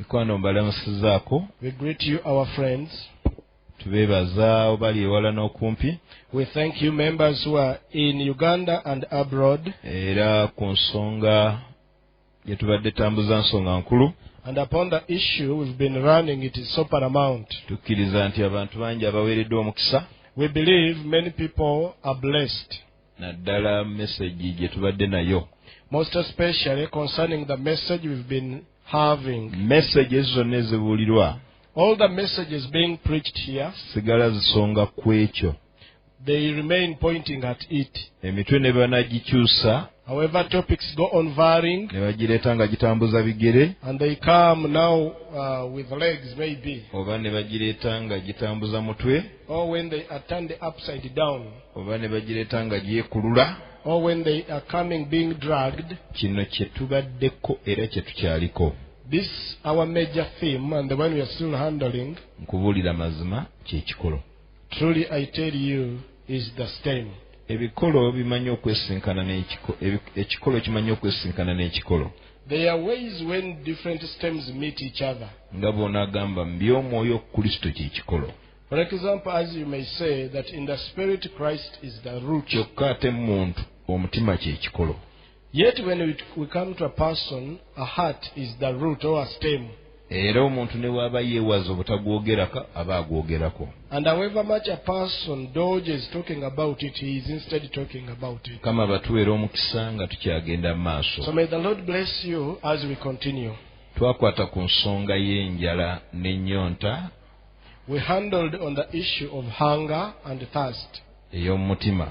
Mikwano mbalamusizaako. We greet you, our friends. Tubeebaza obali ewala n'okumpi. We thank you, members who are in Uganda and abroad. Era ku nsonga gye tubadde tambuza nsonga nkulu. And upon the issue we've been running, it is so paramount. Tukkiriza nti abantu bangi abaweereddwa omukisa. We believe many people are blessed. Naddala message gye tubadde nayo. Most especially concerning the message we've been having. Messages zonna ezibuulirwa. All the messages being preached here, sigala zisonga ku ekyo. they remain pointing at it. Emitwe ne banagikyusa. However, topics go on varying. Ne bagireeta nga gitambuza bigere. And they come now with legs maybe. Oba ne bagireeta nga gitambuza mutwe. Or when they are turned upside down. Oba ne bagireeta nga gyekulula. Or when they are coming being dragged. Kino kye tubaddeko era kye tukyaliko. This our major theme and the one we are still handling. Nkubuulira mazima kye kikolo. Truly I tell you is the stem. Ebikolo bimanyi okwesinkana ekikolo kimanyi okwesinkana n'ekikolo. There are ways when different stems meet each other. Nga bw'onaagamba by'omwoyo Kristo kye kikolo. For example, as you may say that in the spirit Christ is the root. Kyokka ate muntu omutima kye kikolo. Yet when we come to a person, a heart is the root or a stem. Era omuntu ne waaba yeewaza obutagwogerako aba agwogerako. And however much a person dodges talking about it, he is instead talking about it. Kama batuweera omukisa nga tukyagenda mu maaso. So may the Lord bless you as we continue. Twakwata ku nsonga y'enjala n'ennyonta. We handled on the issue of hunger and thirst. Ey'omutima.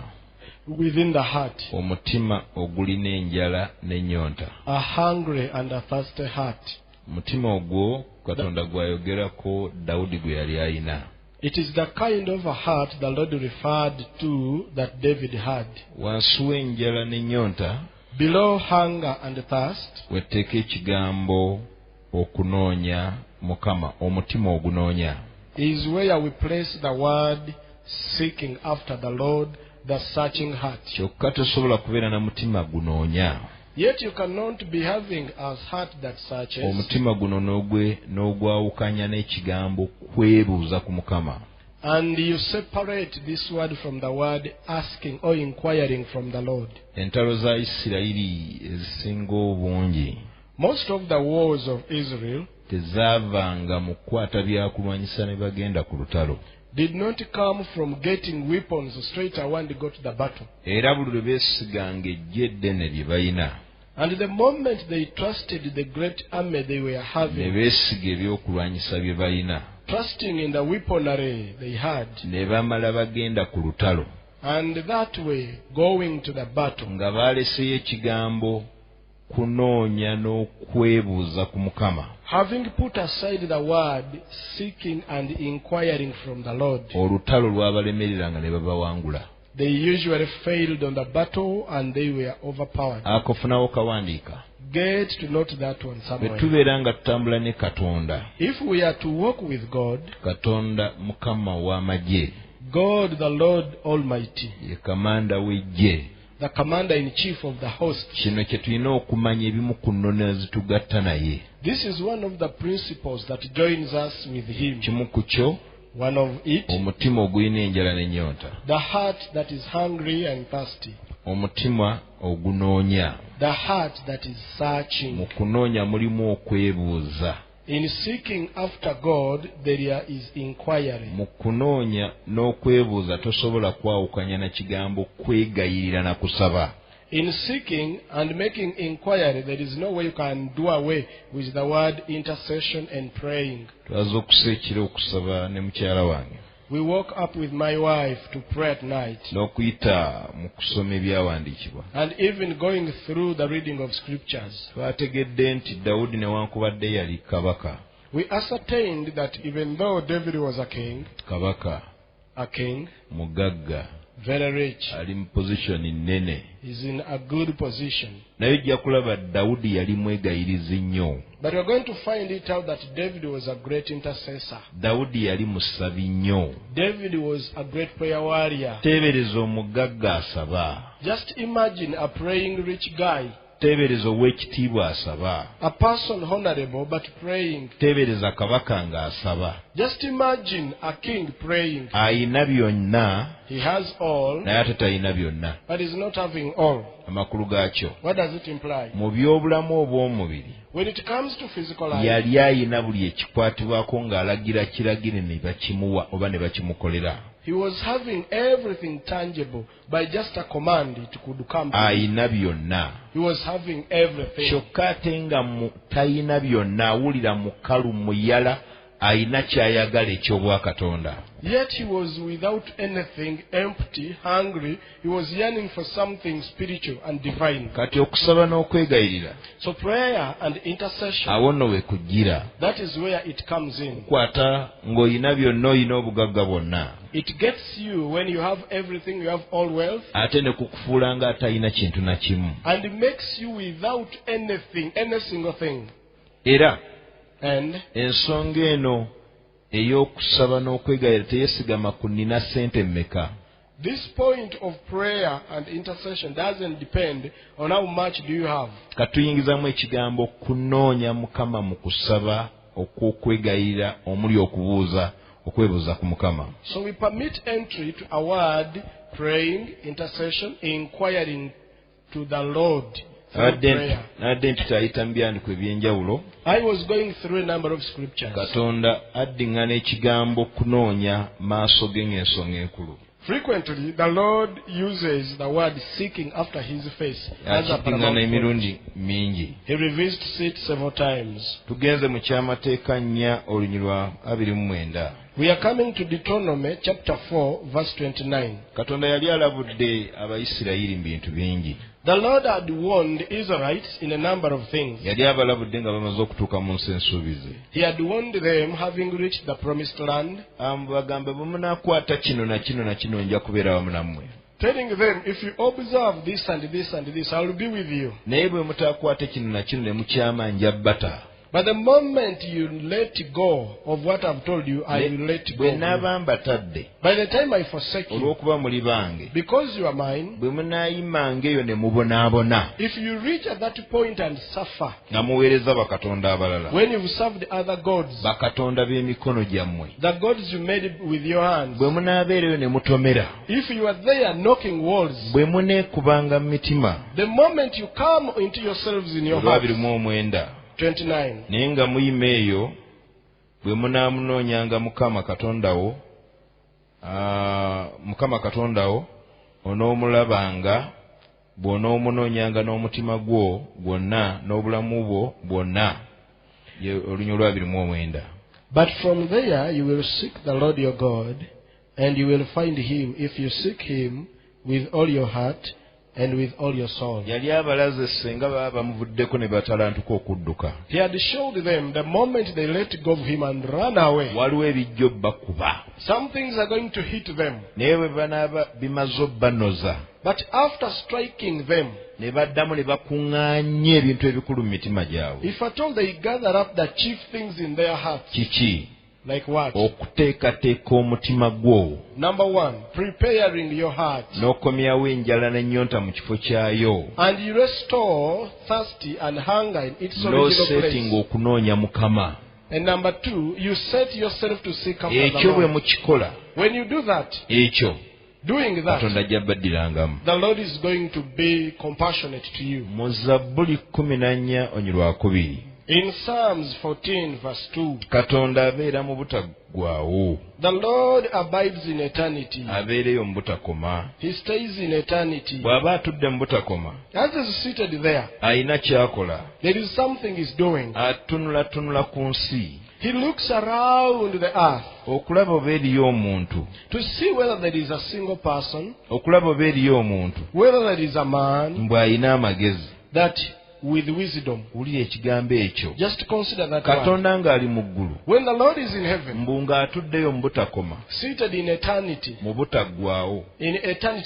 Within the heart. Omutima ogulina enjala n'ennyonta. A hungry and a thirsty heart. Mutima ogwo Katonda gwayogerako Dawudi gwe yali ayina. It is the kind of a heart the Lord referred to that David had. Wansi w'enjala n'ennyonta. Below hunger and thirst. Weteeka ekigambo okunoonya Mukama, omutima ogunoonya. Is where we place the word seeking after the Lord, the searching heart. Kyokka tosobola kubeera na mutima gunoonya. Yet you cannot be having a heart that searches. Omutima guno n'ogwawukanya n'ekigambo kwebuuza ku Mukama. And you separate this word from the word asking or inquiring from the Lord. Entalo za Isirayiri ezisinga obungi. Most of the wars of Israel tezaavanga mu kukwata byakulwanyisa ne bagenda ku lutalo. Did not come from getting weapons straight away and go to the battle. Era buli lwe beesiganga eggye eddene lye balina. And the moment they trusted the great army they were having, ne beesiga ebyokulwanyisa bye balina, trusting in the weaponry they had, ne bamala bagenda ku lutalo. And that way going to the battle, nga baaleseyo ekigambo kunoonya n'okwebuuza ku Mukama. Having put aside the word seeking and inquiring from the Lord, olutalo lwabalemereranga ne babawangula. They usually failed on the battle and they were overpowered. Akofunawo kawandiika. Get to note that one somewhere. Betubeera nga tutambula ne Katonda. If we are to walk with God, Katonda Mukama w'amagye, God the Lord Almighty, ye kamanda w'eggye, the commander in chief of the host. Kino kye tulina okumanya ebimu ku nnono ezitugatta naye. This is one of the principles that joins us with him. Kimu ku kyo, one of it, omutima ogulina enjala n'ennyonta. The heart that is hungry and thirsty. Omutima ogunoonya. The heart that is searching. Mu kunoonya mulimu okwebuuza. In seeking after God, there is inquiry. Mu kunoonya n'okwebuuza tosobola kwawukanya na kigambo kwegayirira na kusaba. In seeking and making inquiry, there is no way you can do away with the word intercession and praying. Twaza okuseekira okusaba ne mukyala wange. We woke up with my wife to pray at night. N'okuyita mu kusoma ebyawandiikibwa. And even going through the reading of scriptures. Twategedde nti Dawudi newankubadde yali kabaka. We ascertained that even though David was a king, mugagga, very rich, ali mu position nnene, is in a good position, naye ojja kulaba Dawudi yali mwegayirizi nnyo. But we are going to find it out that David was a great intercessor. Dawudi yali musabi nnyo. David was a great prayer warrior. Teebereza omugagga asaba. Just imagine a praying rich guy teebereza ow'ekitiibwa asaba. A person honorable but praying. Teebereza kabaka ng'asaba. Just imagine a king praying. Ayina byonna He has all, naye ate talina byonna. but is not having all. Amakulu gaakyo. What does it imply? Mu by'obulamu obw'omubiri When it comes to physical life, yali ayina buli ekikwatibwako ng'alagira kiragire ne bakimuwa oba ne bakimukolera. he was having everything tangible. By just a command, it could come to him. Ayina byonna. He was having everything. Kyokka ate nga talina byonna, awulira mukalu muyala, ayina ky'ayagala eky'obwakatonda. Yet he was without anything, empty, hungry. He was yearning for something spiritual and divine. Kati okusaba n'okwegayirira So prayer and intercession, awo nno we kujjira. that is where it comes in. Kwata ng'olina byonna, olina obugagga bwonna, It gets you when you have everything, you have all wealth, ate ne kukufuula ng'atalina kintu na kimu. and it makes you without anything, any single thing. Era And ensonga eno ey'okusaba n'okwegayirira teyeesigama ku nnina ssente mmeka. this point of prayer and intercession doesn't depend on how much do you have. Katuyingizamu ekigambo kunoonya Mukama mu kusaba okw'okwegayirira, omuli okubuuza, okwebuuza ku Mukama. So we permit entry to a word, praying, intercession, inquiring to the Lord through prayer. Nadde ntitayita mu byandiko ebyenjawulo. I was going through a number of scriptures. Katonda addiŋŋana ekigambo kunoonya maaso ge ng'ensonga enkulu. Frequently, the Lord uses the word seeking after his face as a Akiddiŋŋana paramount emirundi point. mingi. He revisits it several times. Tugenze mu kyamateeka 4 olunyiri lwa 29. We are coming to Deuteronomy chapter 4, verse 29. Katonda yali alabudde Abayisirayiri mu bintu bingi. The Lord had warned the Israelites in a number of things. Yali abalabudde nga bamaze okutuuka mu nsi ensuubize. He had warned them having reached the promised land, Bagambe bwe munaakwata kino na kino na kino nja kubeera wamu nammwe. telling them, if you observe this and this and this, I will be with you. Naye bwe mutaakwate kino na kino ne mukyama nja bata. But the moment you let go of what I've told you, I will let go. Bwe of you. naaba mbatadde By the time I forsake you, olw'okuba muli bange, because you are mine, bwe munaayimanga eyo ne mubonaabona if you reach at that point and suffer, nga muweereza bakatonda abalala, when you've served other gods, bakatonda b'emikono gyammwe, the gods you made with your hands, bwe munaabeera eyo ne mutomera, if you are there knocking walls, bwe muneekubanga mu mitima, the moment you come into yourselves in your olwa hearts, 29, 29, naye nga muyima eyo bwe munaamunoonyanga Mukama Katonda wo, onoomulabanga bw'onoomunoonyanga n'omutima gwo gwonna n'obulamu bwo bwonna. Olunyiri olwa 29. but from there you will seek the Lord your God, and you will find him if you seek him with all your heart and with all your soul. Yali abalaze senga baba bamuvuddeko ne batalantuka okudduka. He had showed them the moment they let go of him and run away, Waliwo ebijjo bakuba. some things are going to hit them. Naye bwe banaaba bimaze obbanoza, But after striking them, ne baddamu ne bakuŋŋaanya ebintu ebikulu mu mitima gyabwe. if at all they gather up the chief things in their hearts, Kiki? like what? Okuteekateeka omutima gwo, Number one, preparing your heart. n'okomyawo enjala n'ennyonta mu kifo kyayo, And you restore thirsty and hunger in its original n'oseetinga place. okunoonya Mukama. And number two, you set yourself to seek after the Ekyo bwe Lord. mukikola, When you do that, ekyo doing Katonda that, ajja baddirangamu. the Lord is going to be compassionate to you. Mu Zabbuli 14 onyiri lwa 2, In Psalms 14, verse 2, Katonda abeera mu butaggwaawo, the Lord abides in eternity. abeereyo mu butakoma. He stays in eternity. Bw'aba atudde mu butakoma, As he's seated there, ayina ky'akola, there is something he's doing. atunulatunula ku nsi, He looks around the earth okulaba oba eriyo omuntu, to see whether there is a single person, okulaba oba eriyo omuntu whether there is a man mbw'ayina amagezi. that with wisdom. Wulira ekigambo ekyo. Just consider that word. Katonda ng'ali mu ggulu, When the Lord is in heaven, mbu ng'atuddeyo mu butakoma, seated in eternity, mu butaggwaawo,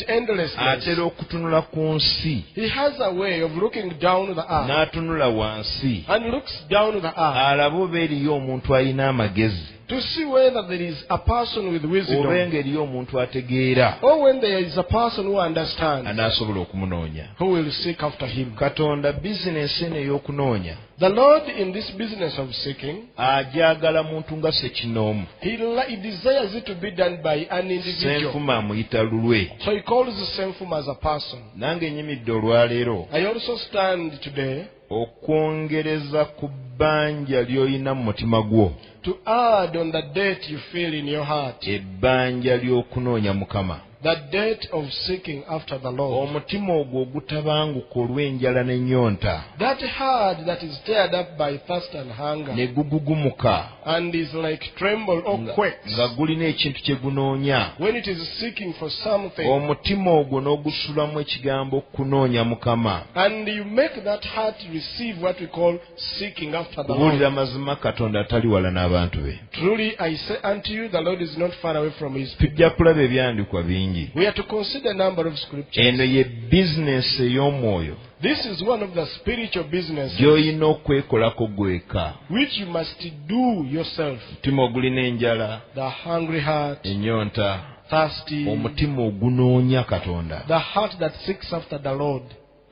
endlessness, atera okutunula ku nsi, he has a way of looking down the earth n'atunula wansi, and looks down the earth alaba oba eriyo omuntu alina amagezi, to see whether there is a person with oba wisdom, engeri omuntu ategeera or when there is a person who understands, anaasobola okumunoonya. who will seek after him. Katonda bizinesi eno ey'okunoonya The Lord, in this business of seeking, agyagala muntu nga Ssekinoomu. He desires it to be done by an individual. Ssenfuma amuyita lulwe. So he calls Senfum as a person. Nange nnyimidde olwaleero I also stand today okwongereza ku bbanja ly'olina mu mutima gwo, to add on the debt you feel in your heart, ebbanja ly'okunoonya Mukama. the debt of seeking after the Lord. Omutima ogwo ogutabanguka olw'enjala n'ennyonta, That heart that is stirred up by thirst and hunger, ne gugugumuka and is like tremble or quakes nga gulina ekintu kye gunoonya, when it is seeking for something, omutima ogwo n'ogusulamu ekigambo kunoonya Mukama. and you make that heart receive what we call seeking after the Kubuulira Lord. mazima Katonda atali wala n'abantu be. Truly I say unto you, the Lord is not far away from his people. Tujja kulaba ebyandikwa bingi. We are to consider a number of scriptures. Eno ye bizinesi ey'omwoyo This is one of the spiritual businesses gy'olina okwekolako gweka. which you must do yourself. Omutima ogulina enjala, The hungry heart, ennyonta, thirsty, omutima ogunoonya Katonda. the heart that seeks after the Lord.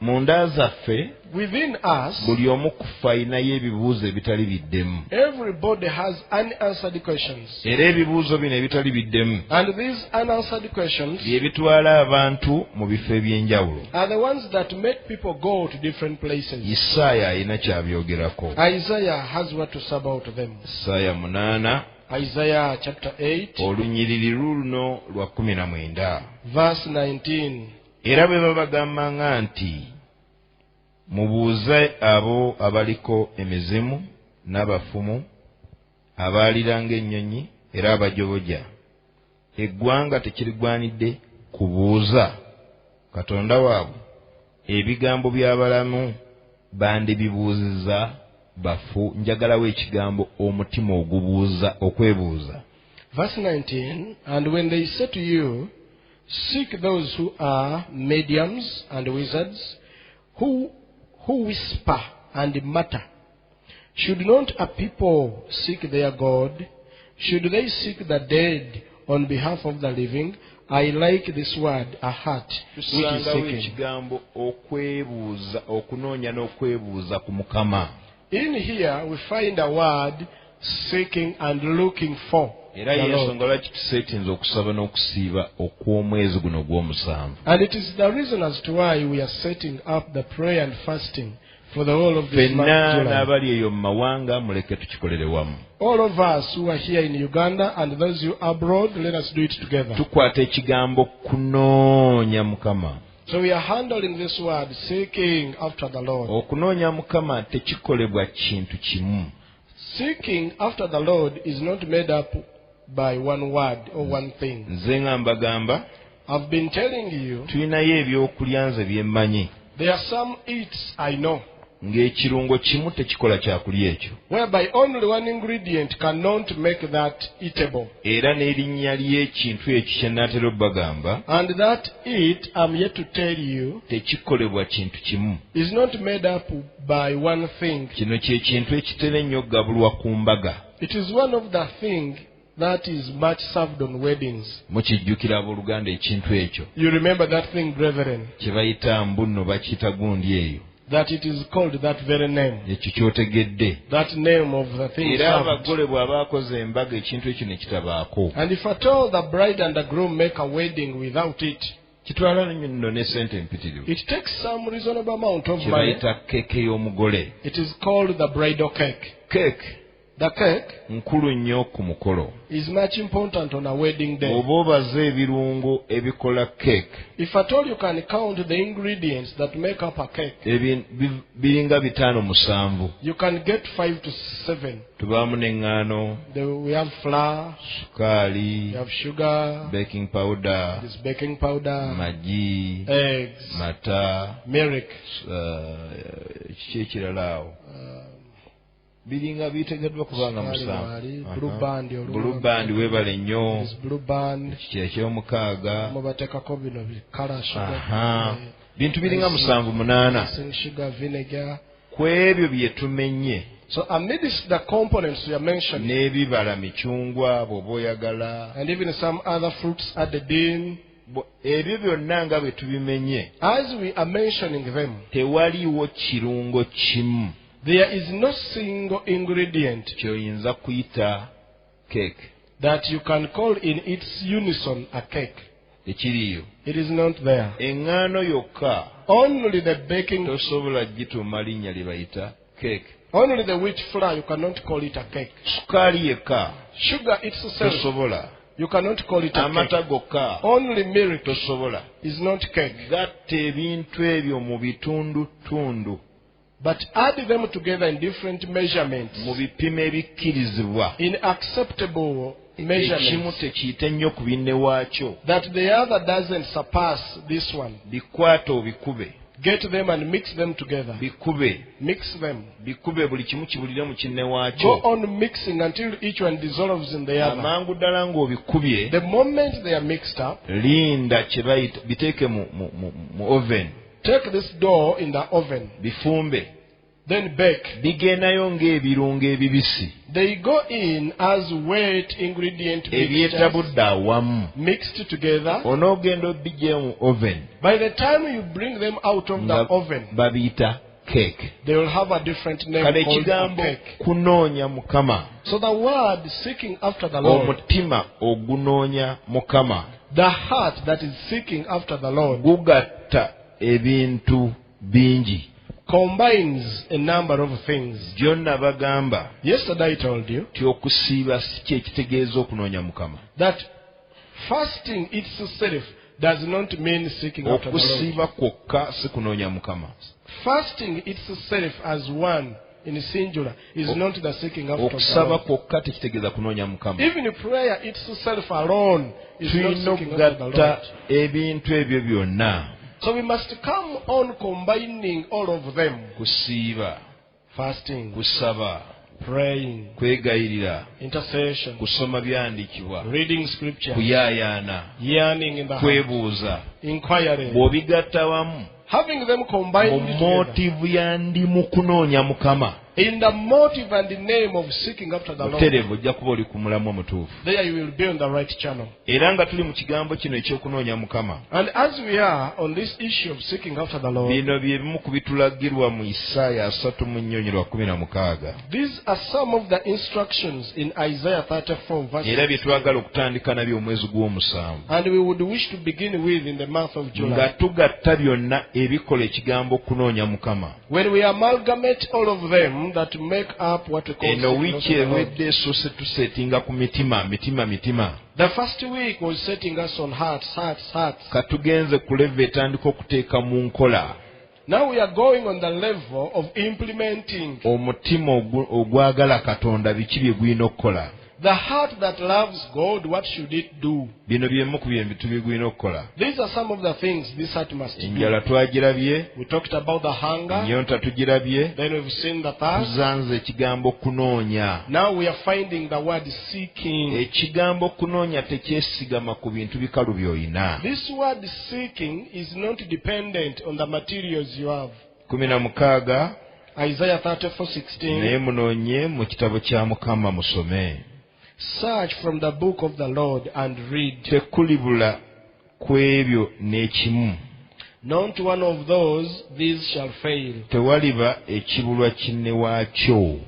Munda zaffe Within us, buli omu ku ffe alinayo ebibuuzo ebitali biddemu, everybody has unanswered questions. era ebibuuzo bino ebitali biddemu And these unanswered questions bye bitwala abantu mu bifo eby'enjawulo. are the ones that make people go to different places. Isaaya alina ky'abyogerako. Isaiah has what to say about them. Isaaya 8 Isaiah chapter 8, olunyiriri luno lwa 19. verse 19. Era bwe babagambanga nti mubuuze abo abaliko emizimu n'abafumu abaalira ng'ennyonyi era abajoboja, eggwanga tekirigwanidde kubuuza Katonda waabwe? Ebigambo by'abalamu bandibibuuziza bafu. Njagalawo ekigambo omutima ogubuuza, okwebuuza. Verse 19, and when they say to you, seek those who are mediums and wizards, who whisper and mutter, should not a people seek their God? Should they seek the dead on behalf of the living? I like this word, a heart, which is Tusangawo seeking. ekigambo okwebuuza, okunoonya n'okwebuuza ku Mukama. In here we find a word, seeking and looking for Era the Lord. y'ensonga lwaki tuseetinze okusaba n'okusiiba okw'omwezi guno ogw'omusanvu. And it is the reason as to why we are setting up the prayer and fasting for the whole of this month Ffenna of July. n'abali eyo mu mawanga muleke tukikolere wamu. All of us who are here in Uganda and those who are abroad, let us do it together. Tukwata ekigambo kunoonya Mukama. So we are handling this word, seeking after the Lord. Okunoonya Mukama tekikolebwa kintu kimu. Seeking after the Lord is not made up by one word or one thing. Nze nga mbagamba I've been telling you, tulinayo ebyokulya nze bye mmanyi, there are some eats I know, ng'ekirungo kimu tekikola kyakulya ekyo, whereby only one ingredient cannot make that eatable. era n'erinnya ly'ekintu ekyo kye nnaatera obbagamba And that eat, I'm yet to tell you, tekikolebwa kintu kimu. is not made up by one thing. Kino kye kintu ekitera ennyo okugabulwa ku mbaga. It is one of the things that is much served on weddings. Mukijjukira abooluganda ekintu ekyo You remember that thing, brethren, kye bayita mbunno bakiyita gundi eyo, that it is called that very name, ekyo kyotegedde. that name of the thing Era served. abagole bw'aba akoze embaga ekintu ekyo ne kitabaako, And if at all the bride and the groom make a wedding without it, kitwala nno ne ssente empitirivu, it takes some reasonable amount of kye money. bayita keeke y'omugole. It is called the bridal cake. Keeke The cake nkulu nnyo ku mukolo. is much important on a wedding day. Oba obaze ebirungo ebikola keeke, If at all you can count the ingredients that make up a cake, biringa 5-7. you can get 5 to 7. Tubaamu n'eŋŋaano, We have flour, sukaali, we have sugar, baking powder, this baking powder, magi, eggs, mata, milk, kiki ekirala awo, biringa bitegeddwa kubanga musanvu. blue band, Blue band weebale nnyo, this blue band, kiki eky'omukaaga. mubateekako bino color sugar, Aha. Bintu biringa 7-8. icing sugar, vinegar. Ku ebyo bye tumenye So amidst the components we are mentioning, n'ebibala micungwa bw'oba oyagala, and even some other fruits added in, ebyo byonna nga bwe tubimenye, as we are mentioning them, tewaliiwo kirungo kimu there is no single ingredient ky'oyinza kuyita cake. that you can call in its unison a cake. Tekiriiyo. It is not there. Eŋŋaano yokka Only the baking, tosobola gituuma linnya lye bayita cake. only the wheat flour, you cannot call it a cake. Sukaali yekka Sugar itself, tosobola. you cannot call it a Amata cake. gokka Only milk tosobola. is not cake. Gatta ebintu ebyo mu bitundutundu, But add them together in different measurements, mu bipimo ebikkirizibwa. in acceptable Ekimu measurements, tekiyite nnyo ku binne waakyo. that the other doesn't surpass this one. Bikwate obikube, Get them and mix them together. bikube, Mix them. bikube, buli kimu kibulire mu kinne Go waakyo. on mixing until each one dissolves in the other. Amangu ddala ng'obikubye, The moment they are mixed up, linda kye bayita, biteeke mu oven, take this dough in the oven, bifumbe, then bake. bigendayo ng'ebirungo ebibisi They go in as wet ingredient mixtures, ebyetabudde awamu. mixed together. Onoogenda obbiggyeyo mu oven, By the time you bring them out of the nga oven, babiyita cake. they will have a different name Kale called a ekigambo cake. kunoonya Mukama, So the word seeking after the Lord, omutima ogunoonya Mukama, the heart that is seeking after the Lord, gugatta ebintu bingi. combines a number of things. Gyonna bagamba Yesterday I told you ti okusiiba si kye kitegeeza okunoonya Mukama. that fasting itself does not mean seeking after the Lord. Okusiiba kwokka si kunoonya Mukama. Fasting itself as one in singular is not the seeking after the Okusaba Lord. kwokka tekitegeeza kunoonya Mukama. Even prayer itself alone is not Tulina seeking after the okugatta Lord. ebintu ebyo byonna. So we must come on combining all of them. Kusiiba, Fasting, kusaba, praying, kwegayirira, intercession, kusoma byandikibwa, reading scripture, kuyaayaana, yearning in the heart, kwebuuza. inquiring. Bw'obigatta wamu Having them mu combined together motivu yandi mu kunoonya Mukama, in the motive and the name of seeking after the Lord, butereevu ojja kuba oli ku mulamu omutuufu. there you will be on the right channel. Era nga tuli mu kigambo kino eky'okunoonya Mukama, And as we are on this issue of seeking after the Lord, bino bye bimu ku bitulagirwa mu Isaaya 3:16. these are some of the instructions in Isaiah 34 verse Era bye twagala okutandika nabyo omwezi gw'omusanvu, and we would wish to begin with in the month of nga July. tugatta byonna ebikola ekigambo kunoonya Mukama. When we amalgamate all of them that make up what we call Eno seeking wiiki after the Lord. ewedde esoose tuseetinga ku mitima. The first week was setting us on hearts. Katugenze ku leva etandika okuteeka mu nkola Now we are going on the level of implementing. omutima ogwagala Katonda biki bye gwina okukola. The heart that loves God, what should it do? Bino byemu ku bintu bye gwina okukola. These are some of the things this heart must do. Enjala twagirabye, We talked about the hunger, ennyonta tugirabye, then we've seen the thirst. tuzanze ekigambo kunoonya. Now we are finding the word seeking. Ekigambo kunoonya tekyesigama ku bintu bikalu by'olina. This word seeking is not dependent on the materials you have. 16 Isaiah naye 34:16. munoonye mu kitabo kya Mukama musome. Search from the book of the Lord and read. Tekulibula ku ebyo n'ekimu. Not one of those, these shall fail. Tewaliba ekibulwa kinne waakyo.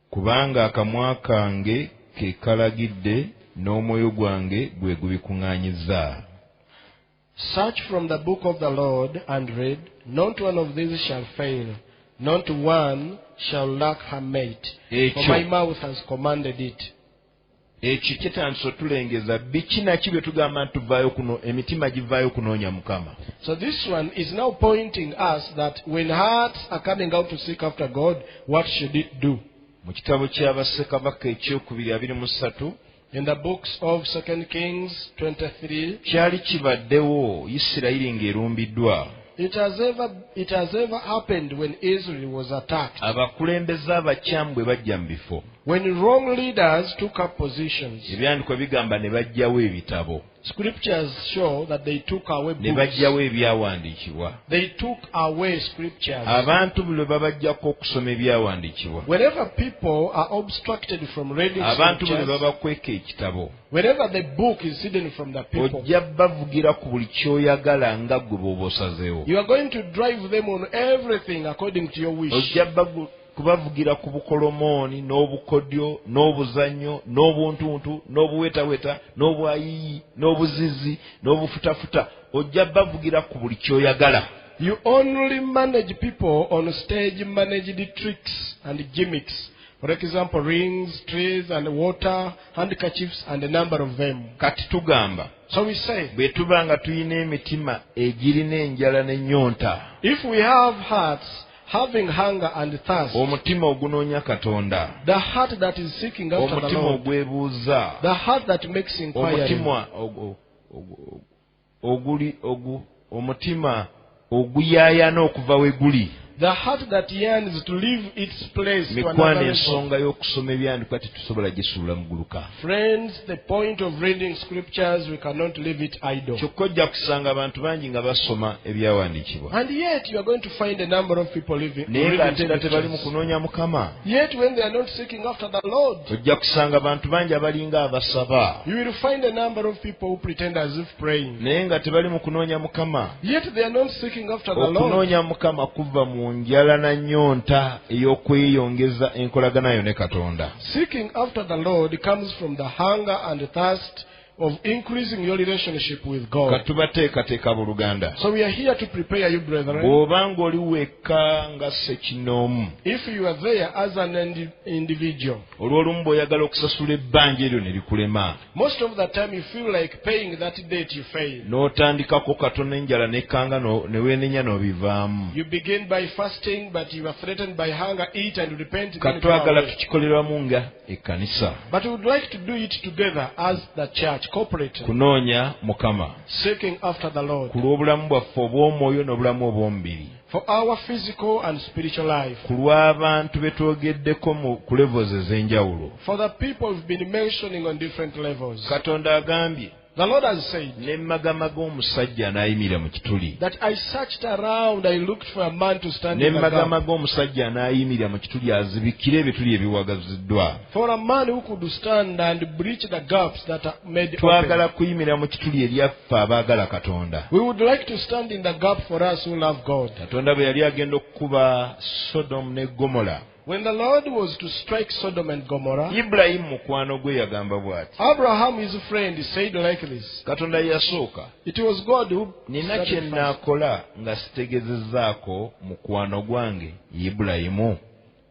Kubanga akamwa kange ke kalagidde n'omwoyo gwange gwe gubikuŋŋaanyizza. Search from the book of the Lord and read. Not one of these shall fail. Not one shall lack her mate. For my mouth has commanded it. Ekyo kitandise otulengeza biki naki bye tugamba nti tuvaayo kuno emitima givaayo kunoonya Mukama. So this one is now pointing us that when hearts are coming out to seek after God, what should it do? Mu kitabo kya Bassekabaka ekyokubiri 23 In the books of 2 Kings 23, kyali kibaddewo Isirayiri ng'erumbiddwa. it has ever happened when Israel was attacked. Abakulembeze abakyamu bwe bajja mu bifo, When wrong leaders took up positions, ebyandikwa bigamba ne bajjawo ebitabo. scriptures show that they took away ne books. bajjawo ebyawandiikibwa. They took away scriptures. Abantu bwe babajjako okusoma ebyawandiikibwa. Whenever people are obstructed from reading Abantu bwe scriptures, babakweka ekitabo. whenever the book is hidden from the people, Ojja bavugira ku buli kyoyagala nga ggwe bw'oba osazeewo. you are going to drive them on everything according to your wish. Ojja kubavugira ku bukolomooni n'obukodyo n'obuzannyo n'obuntuntu n'obuwetaweta n'obwayiyi n'obuzizi n'obufutafuta. Ojja bavugira ku buli kyoyagala. You only manage people on stage managed tricks and gimmicks. For example, rings, trees, and water, handkerchiefs, and a number of them. Kati tugamba So we say, bwe tuba nga tulina emitima egirina enjala n'ennyonta, if we have hearts having hunger and thirst, omutima ogunoonya Katonda, the heart that is seeking after the omutima Lord, ogwebuuza, the heart that makes inquiry, omutima omutima oguyaayana okuva we guli. the heart that yearns to leave its place to Mikwano, another level. ensonga y'okusoma ebyandikwa tetusobola gisuula mu guluka. Friends, the point of reading scriptures, we cannot leave it idle. Kyokka ojja kusanga abantu bangi nga basoma ebyawandiikibwa. And yet you are going to find a number of people Naye reading ng'ate nga tebali mu scriptures. kunoonya Mukama. Yet when they are not seeking after the Lord, Ojja kusanga abantu bangi abalinga abasaba. you will find a number of people who pretend as if praying. Naye nga tebali mu kunoonya Mukama. Yet they are not seeking after the Lord. Okunoonya Mukama kuva mu njala na nnyonta ey'okweyongeza enkolagana yo ne Katonda. Seeking after the Lord comes from the hunger and thirst of increasing your relationship with God. Katubateekateeka buluganda. So we are here to prepare you, brethren. Bw'oba ng'oli wekka nga ssekinoomu, If you are there as an individual, olw'olumu bw'oyagala okusasula ebbanja eryo ne likulema, most of the time you feel like paying that debt you failed. n'otandikako katono enjala n'ekkanga ne weenenya n'obivaamu. You begin by fasting, but you are threatened by hunger. Eat and repent. Then go Katwagala away. tukikolerwamu nga ekkanisa. But we would like to do it together as the church, corporately, Kunoonya Mukama seeking after the Lord ku lw'obulamu bwaffe obw'omwoyo n'obulamu obw'omubiri. for our physical and spiritual life, Ku lw'abantu be twogeddeko ku levels ez'enjawulo. for the people we've been mentioning on different levels. Katonda agambye, The Lord has said ne magamaga omusajja n'ayimirira mu kituli. that I searched around, I looked for a man to stand Ne in the gap, magamaga omusajja n'ayimirira mu kituli azibikire ebituli ebiwagaziddwa. for a man who could stand and breach the gaps that are made Twagala open. kuyimirira mu kituli eryaffe abaagala Katonda. We would like to stand in the gap for us who love God. Katonda bwe yali agenda okukuba Sodomu ne Ggomola, When the Lord was to strike Sodom and Gomorrah, Ibulayimu mukwano gwe yagamba bw'ati. Abraham, his friend, said like this. Katonda yasooka, It was God who nina kye started first. nnaakola nga sitegezezzaako mukwano gwange Ibulayimu.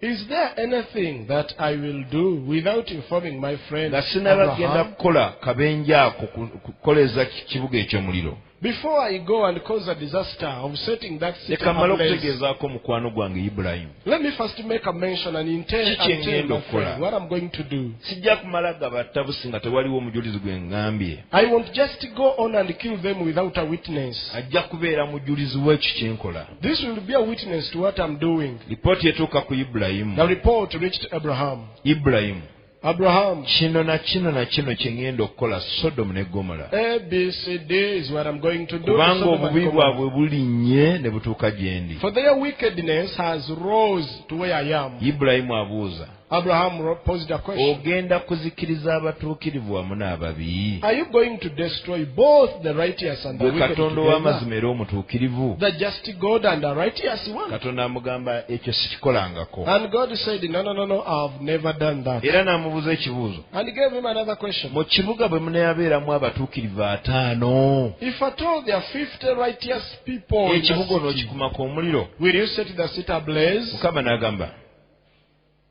Is there anything that I will do without informing my friend Nga sinabagenda Abraham? kukola kabenje ako kukoleza kibuga eky'omuliro. Before I go and cause a disaster of setting that city Leka mmale ablaze, okutegeezaako mukwano gwange Ibulayimu. let me first make a mention and tell Kiki engenda my okukola? friend what I'm going to do. Sijja kumala gabatta busi nga tewaliwo omujulizi gwe ngambye. I won't just go on and kill them without a witness. Ajja kubeera mujulizi w'ekyo kye nkola. This will be a witness to what I'm doing. Lipooti etuuka ku The Ibulayimu. report reached Abraham. Ibulayimu, Abraham, kino na kino kye ngenda okukola Sodomu ne Ggomola. A, B, C, D is what I'm going to do. to Kubanga Sodom and obubi Gomorrah. bwabwe bulinnye ne butuuka gye ndi. For their wickedness has rose to where I am. Ibulayimu abuuza, Abraham posed a question. ogenda kuzikiriza abatuukirivu wamu n'ababi? Are you going to destroy both the righteous and the Gwe wicked Katonda together? ow'amazima era omutuukirivu? The just God and the righteous one? Katonda amugamba ekyo sikikolangako. And God said, no, I've never done that. Era n'amubuuza ekibuuzo, And he gave him another question. mu kibuga bwe munaabeeramu abatuukirivu 5, If at all there are 50 righteous people in ekibuga the city, onookikumako omuliro? will you set the city ablaze? Mukama n'agamba,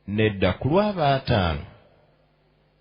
nedda ku lw'aba 5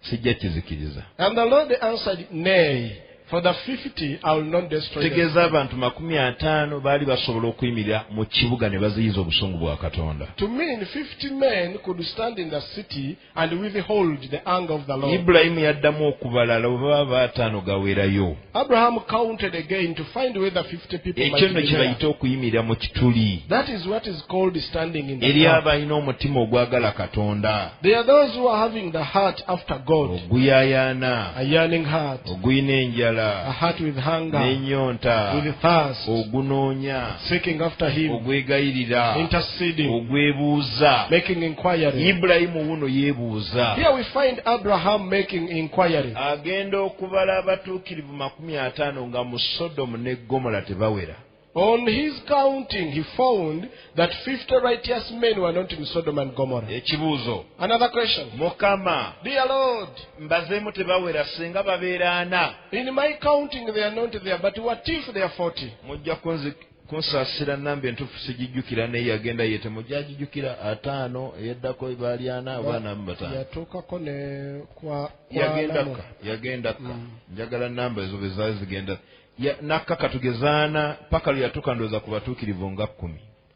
sijja kizikiriza. And the Lord answered, nay, for the 50 I will not destroy them. Tegeeza abantu 50 baali basobola okuyimirira mu kibuga ne baziyiza obusungu bwa Katonda. To mean 50 men could stand in the city and withhold the anger of the Lord. Ibulayimu yaddamu okubalala bwe baba 5 gawerayo. Abraham counted again to find whether 50 people Ekyo might nno be kye there. bayita okuyimirira mu kituli. That is what is called standing in the Eri gap. abalina omutima ogwagala Katonda, They are those who are having the heart after God, oguyaayaana, a yearning heart, oguyina enjala, njala heart with hunger, n'ennyonta with thirst, ogunoonya seeking after him, ogwegayirira interceding, ogwebuuza. making inquiry. Ibulayimu wuno yeebuuza. Here we find Abraham making inquiry. Agenda okubala abatuukirivu 50 nga mu Sodomu ne Gomora tebawera. On his counting, he found that 50 righteous men were not in Sodom and Gomorrah. Ekibuuzo. Another question. Mukama, Dear Lord, mbazeemu tebawera singa babeera 4. in my counting they are not there, but what if they are 40? Mujja kunsaasira namba entuufu sigijjukira naye yagenda ye temujjagijjukira 5 eyaddako baali 4 abaana mu 5. Yatuukako ne kwa yagendaka. Njagala namba ezo bezaali zigenda. Nakaka tugezaana paka lwe yatuuka ndowooza ku batuukirivu nga 10.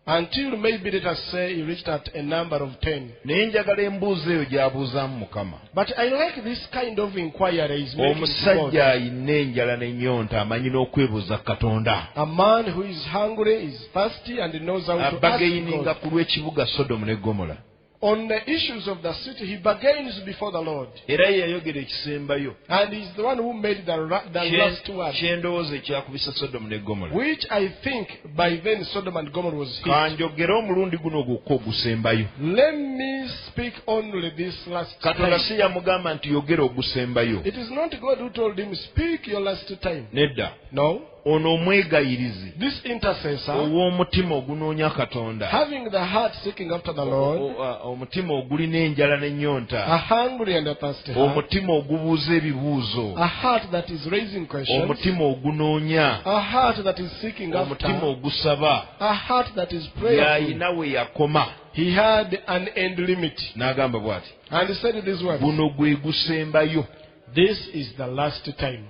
Until maybe let us say he reached at a number of 10. Naye njagala embuuzo eyo gy'abuuzaamu Mukama. But I like this kind of inquiry is making. Omusajja ayina enjala n'ennyonta amanyi n'okwebuuza Katonda. A man who is hungry, is thirsty, and knows how to ask Abagayininga God. ku lw'ekibuga Sodomu ne Gomora. On the issues of the city, he bargains before the Lord. Era ye yayogera ekisembayo. And he's the one who made the last word. Kyendowooza ekyakubisa Sodomu ne Gomora. Which I think by then Sodom and Gomorrah was hit. Kanjogere omulundi guno gwokka ogusembayo. Let me speak only this last Katonda time. si yamugamba nti yogera ogusembayo. It is not God who told him, speak your last time. Nedda. No. Ono omwegayirizi. This intercessor, ow'omutima ogunoonya Katonda. having the heart seeking after the Lord, omutima ogulina enjala n'ennyonta. a hungry and a thirsty heart, omutima ogubuuza ebibuuzo. a heart that is raising questions, omutima ogunoonya. a heart that is seeking omutima after, ogusaba. a heart that is prayerful. y'ayina we yakoma. He had an end limit. N'agamba bw'ati. And he said these words, guno gwe gusembayo. this is the last time.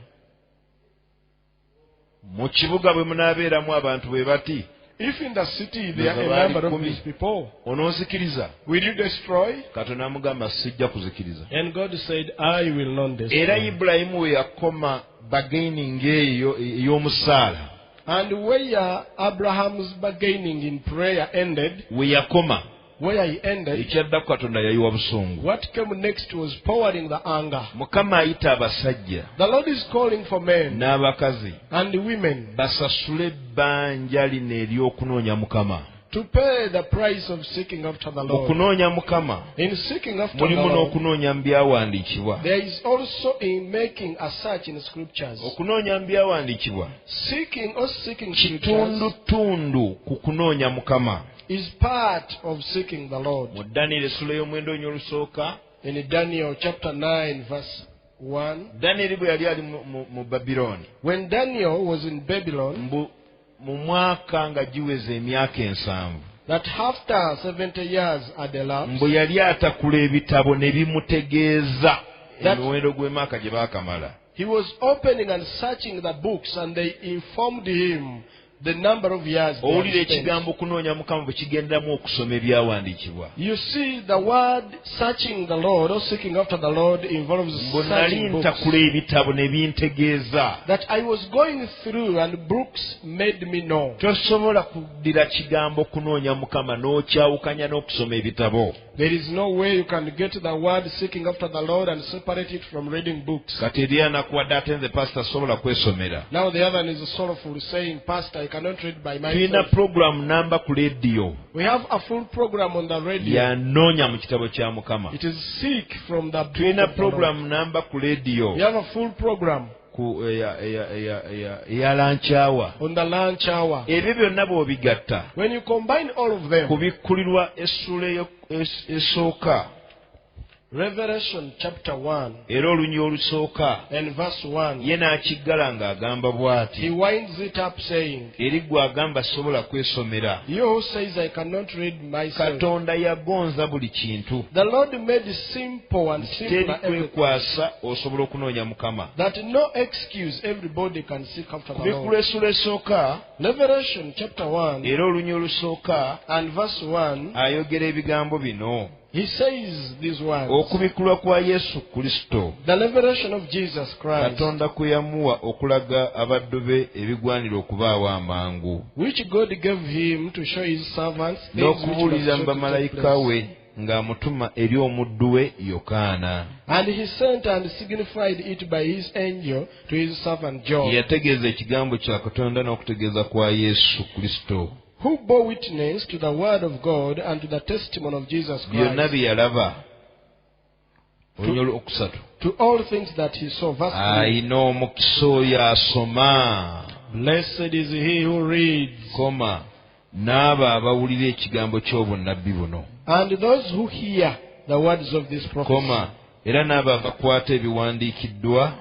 Mu kibuga bwe munaabeeramu abantu bwe bati. If in the city there are a number of these people, onoonzikiriza. will you destroy? Katonda amugamba sijja kuzikiriza. And God said, I will not Era destroy. Ibulayimu we yakoma bargaining eyo ey'omusaala. And where Abraham's bargaining in prayer ended, we yakoma. where he ended, ekyaddako Katonda yayiwa busungu. what came next was pouring the anger. Mukama ayita abasajja. The Lord is calling for men n'abakazi. and women basasule ebbanja lino ery'okunoonya Mukama. to pay the price of seeking after the Lord. Okunoonya Mukama In seeking after the mulimu Lord, n'okunoonya mu byawandiikibwa. there is also in making a search in scriptures. Okunoonya mu byawandiikibwa Seeking scriptures kitundutundu ku kunoonya Mukama. is part of seeking the Lord. Mu Daniel essula y'omwenda olusooka. In Daniel chapter 9 verse 1, Daniel bwe yali ali mu Babilooni. when Daniel was in Babylon, mu mwaka nga giweza emyaka 7. that after 70 years had elapsed, bwe yali atakula ebitabo ne bimutegeeza That- emiwendo gw'emyaka gye baakamala. he was opening and searching the books, and they informed him the number of years they owulira had spent. ekigambo kunoonya Mukama bwe kigendamu okusoma ebyawandiikibwa. You see, the word searching the Lord or seeking after the Lord involves bwe nali searching books. ntakula ebitabo ne bintegeeza. That I was going through, and books made me know. Tosobola kuddira kigambo kunoonya Mukama n'okyawukanya n'okusoma ebitabo. There is no way you can get the word seeking after the Lord and separate it from reading books. Kati eri anakuwadde ate nze pasita sobola kwesomera. Now the other one is sorrowful, saying, Pastor, I cannot read by Tulina myself. program namba ku leediyo. We have a full program on the radio. yanoonya mu kitabo kya Mukama. It is seek from the book Tulina of the Lord. program namba ku leediyo. We have a full program ku eya lanchawa. on the lunch hour. Ebyo byonna bw'obigatta When you combine all of them, kubikkulirwa essula esooka Revelation chapter 1 era olunyi olusooka and verse 1, ye n'akiggala ng'agamba he bw'ati. winds it up saying, Eri gwe agamba sobola kwesomera. you who says I cannot read myself. Katonda yagonza buli kintu. The Lord made it simple and Teri simpler everything, kwekwasa osobola okunoonya Mukama. that no excuse everybody can seek after the Kubikkula Lord. essula esooka Revelation chapter 1 era olunyi olusooka and verse 1, ayogera ebigambo bino. he says these words. Okubikkulwa kwa Yesu Kristo. The revelation of Jesus Christ, Katonda kwe yamuwa okulaga abaddu be ebigwanira okubaawo amangu. which God gave him to show his servants things which N'okubuulira mu must shortly take bamalayika place. we ng'amutuma eri omuddu we Yokaana. And he sent and signified it by his angel to his servant John, Yategeeza ekigambo kya Katonda n'okutegeeza kwa Yesu Kristo. who bore witness to the word of God and to the testimony of Jesus Byonna Christ, bye yalaba. Olunyolo okusatu. to all things that he saw. Verse 3. Ayina omukisa oyo asoma. Blessed is he who reads, Koma. N'abo abawulira ekigambo ky'obunnabbi buno. and those who hear the words of this prophecy, Koma. Era n'abo abakwata ebiwandiikiddwa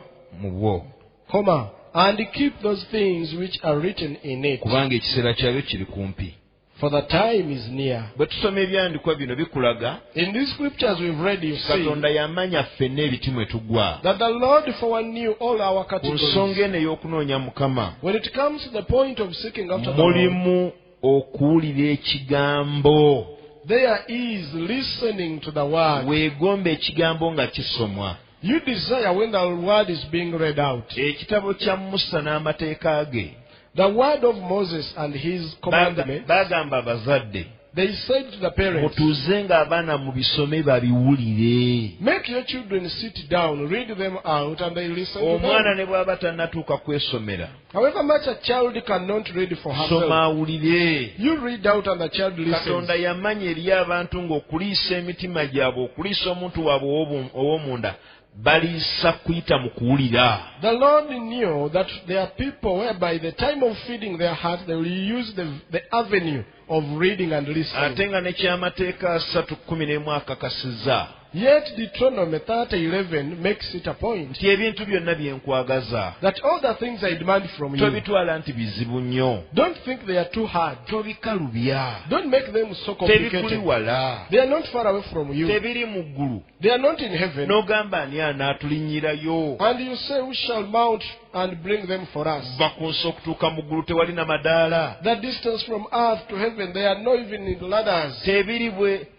mu bwo. comma, and keep those things which are written in it, Kubanga ekiseera kyabyo kiri kumpi. for the time is near. Bwe tusoma ebyandikwa bino bikulaga In these scriptures we've read, you see Katonda yamanya ffenna ebiti mwe tugwa. that the Lord foreknew all our Ku categories. nsonga eno ey'okunoonya Mukama When it comes to the point of seeking after the Lord, mulimu okuwulira ekigambo. there is listening to the word. Weegomba ekigambo nga kisomwa. You desire when the word is being read out. Ekitabo kya Musa n'amateeka ge. The word of Moses and his commandment, Bagamba abazadde they said to the parents, mutuuzenga abaana mu bisome babiwulire. make your children sit down, read them out, and they listen to Omwana them. ne bw'aba tannatuuka kwesomera, However much a child cannot read for soma herself, awulire. you read out and the child listens. Katonda yamanya eri abantu ng'okuliisa emitima gyabwe, okuliisa omuntu waabwe ow'omunda, baliisa kuyita mu kuwulira. The Lord knew that there are people whereby the time of feeding their heart, they will use the avenue of reading and listening. Ate nga n'ekyamateeka 3:11 akakasizza Yet Deuteronomy 30:11 makes it a point nti ebintu byonna bye nkwagaza that all the things I demand from you, tobitwala nti bizibu nnyo, don't think they are too hard. tobikalubya, Don't make them so tebikuli complicated. wala, They are not far away from you. tebiri mu ggulu. They are not in heaven. N'ogamba ani anaatulinnyirayo? And you say, who shall mount and bring them for us? Va ku nsi okutuuka mu ggulu tewali na madaala. The distance from earth to heaven, they are not even in ladders.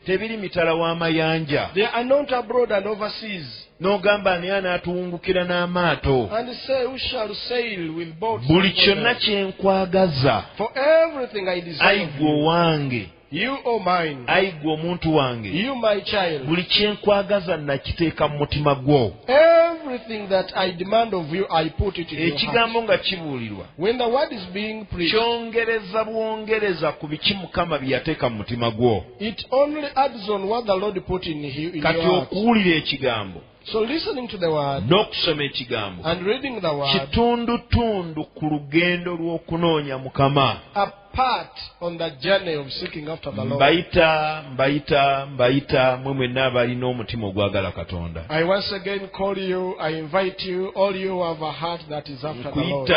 Tebiri mitala w'amayanja. They are not abroad and overseas. N'ogamba ani anaatuwungukira n'amaato? And say, who shall sail with boats? Buli kyonna kye nkwagaza, For everything I desire ayi of ggwe you, owange, you, O mine, ayi ggwe omuntu wange, you, my child, buli kye nkwagaza nakiteeka mu mutima gwo. everything that I demand of you, I put it in your heart. Ekigambo nga kibuulirwa When the word is being preached, kyongereza bwongereza ku biki Mukama bye yateeka mu mutima gwo. it only adds on what the Lord put in Kati your heart. okuwulira ekigambo So listening to the word n'okusoma ekigambo and reading the word, kitundutundu ku lugendo lw'okunoonya Mukama. a part on the journey of seeking after the Lord. Mbayita mwe mwenna abalina omutima ogwagala Katonda. I once again call you, I invite you, all you who have a heart that is after the Lord.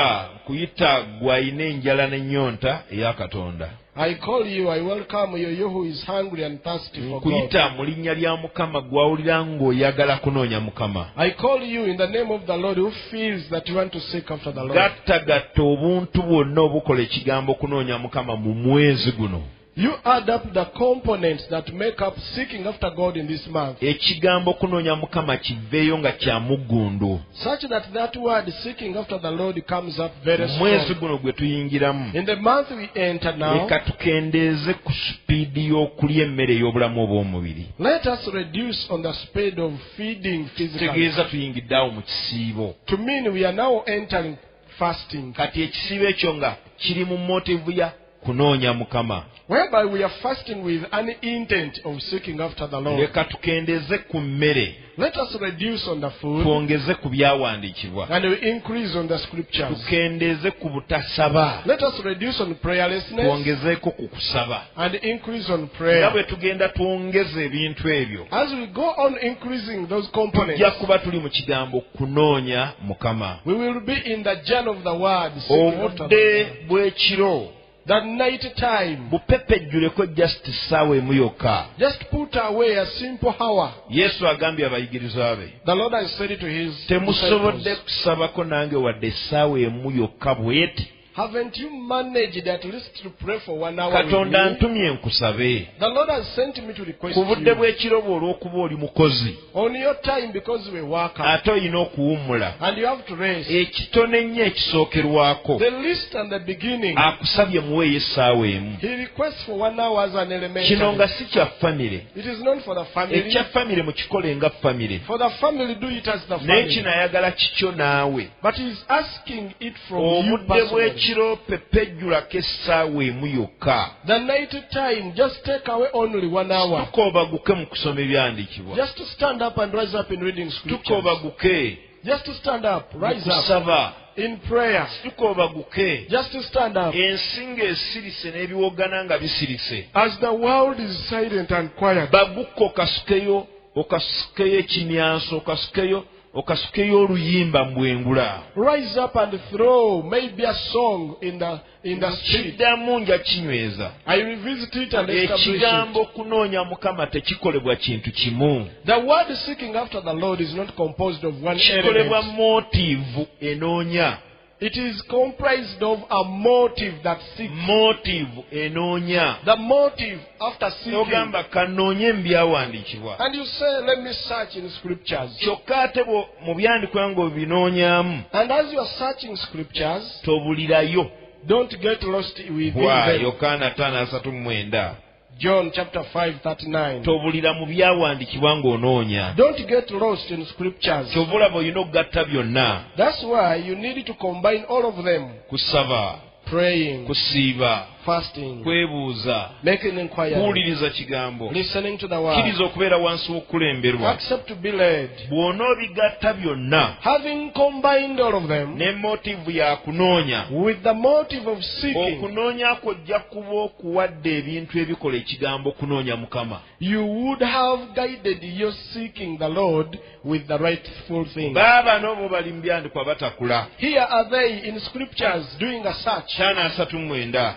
Nkuyita gw'alina enjala n'ennyonta eya Katonda. I call you, I welcome you, you who is hungry and thirsty for God. Nkuyita mu linnya lya Mukama gw'awulira ng'oyagala kunoonya Mukama. I call you in the name of the Lord who feels that you want to seek after the Lord. Gattagatta obuntu bwonna obukola ekigambo kunoonya Mukama mu mwezi guno. You add up the components that make up seeking after God in this month, Ekigambo kunoonya Mukama kiveeyo nga kya muggundu. such that that word seeking after the Lord comes up very Mwezi strong. guno gwe tuyingiramu. In the month we enter now, Leka tukendeeze ku supiidi y'okulya emmere ey'obulamu obw'omubiri. let us reduce on the speed of feeding physically. Tegeeza tuyingidde awo mu kisiibo. To mean we are now entering fasting, Kati ekisiibo ekyo nga kiri mu motivu ya kunoonya Mukama. whereby we are fasting with an intent of seeking after the Lord. Leka tukendeeze ku mmere, Let us reduce on the food twongeze ku byawandiikibwa. and we increase on the scriptures. Tukendeeze ku butasaba, Let us reduce on prayerlessness twongezeeko ku kusaba. and increase on Nga prayer. bwe tugenda twongeza ebintu ebyo, As we go on increasing those components, tujja kuba tuli mu kigambo kunoonya Mukama. we will be in the journey of the word, seeking after the Obudde Lord. bw'ekiro The night time, bupepejjuleko just essaawa emu yokka. just put away a simple hour. Yesu agambye abayigiriza be, The Lord has said it to his temusobodde disciples. kusabako nange wadde essaawa emu yokka bw'eti. Haven't you managed at least to pray for 1 hour with katonda me? ntumye nkusabe The Lord has sent me to request ku budde you. bw'ekirobo olw'okuba oli mukozi On your time, because we work out. ate olina okuwummula And you have to rest. ekitone nnyo ekisookerwako The least and the beginning. akusabye muweeyo essaawa emu He requests for 1 hour as an kino nga elementary. si kya famire It is not for the family. ekya famire mukikole nga famire For the family, do it as the naye family. kino ayagala kikyo naawe But he is asking it from you obudde personally. bw'ekiro pepejjulako essaawa emu yokka The night time, just take away only 1 hour. tukobaguke mu kusoma ebyandiikibwa Just to stand up and rise up in reading scriptures. tukobaguke Just to stand up, mu rise up kusaba in prayer. tukobaguke Just to stand up. ensi ng'esirise n'ebiwogana nga bisirise As the world is silent and quiet. baguke okasukeyo ekimyanso okasukeyo oluyimba mbwengula Rise up and throw maybe a song in the street. kiddamu nja kinyweza I revisit it and establish ekigambo it. kunoonya mukama tekikolebwa kintu kimu The word seeking after the Lord is not composed of one kikolebwa element. motivu enoonya It is comprised of a motive that seeks. motivu enoonya The motive after seeking. ogamba kanoonye mu byawandiikibwa And you say, let me search in scriptures. kyokka ate mu byandikwa ng'obinoonyaamu And as you are searching scriptures, tobulirayo don't get lost within bwa them. yokaana 5:39 John chapter 5:39. tobulira mu byawandiikibwa ng'onoonya Don't get lost in scriptures. kyova olaba olina okugatta byonna That's why you need to combine all of them. kusaba Praying, kusiiba fasting, kwebuuza making inquiry, kuwuliriza kigambo listening to the word, kkiriza okubeera wansi w'okulemberwa accept to be led. bw'onoobigatta byonna Having combined all of them ne motivu yakunoonya with the motive of seeking, okunoonya kw'ojja kuba okuwadde ebintu ebikola ekigambo kunoonya mukama you would have guided your seeking the Lord with the rightful thing. baaba n'obo bali mu byandikwa batakula Here are they in scriptures doing a search. 5:39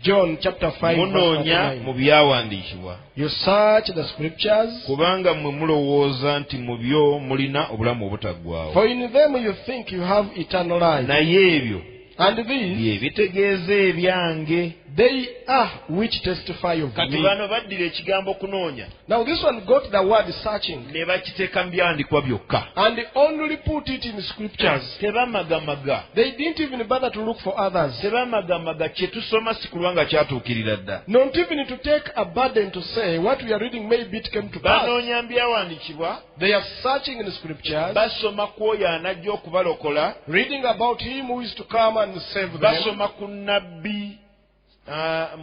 John chapter 5 munoonya verse mu 39. byawandiikibwa You search the scriptures, kubanga mmwe mulowooza nti mu byo mulina obulamu obutaggwaawo for in them you think you have eternal life. naye ebyo And these, bye bitegeeza ebyange they are which testify of kati me. bano baddira ekigambo kunoonya Now this one got the word searching ne bakiteeka mu byandikwa byokka and they only put it in scriptures. tebamagamaga They didn't even bother to look for others. tebamagamaga kye tusoma si kulwanga kyatuukirira dda Not even to take a burden to say what we are reading maybe it came to pass. banoonya mu byawandiikibwa They are searching in the scriptures, basoma ku oyo anajja okubalokola reading about him who is to come and save them. basoma ku nnabbi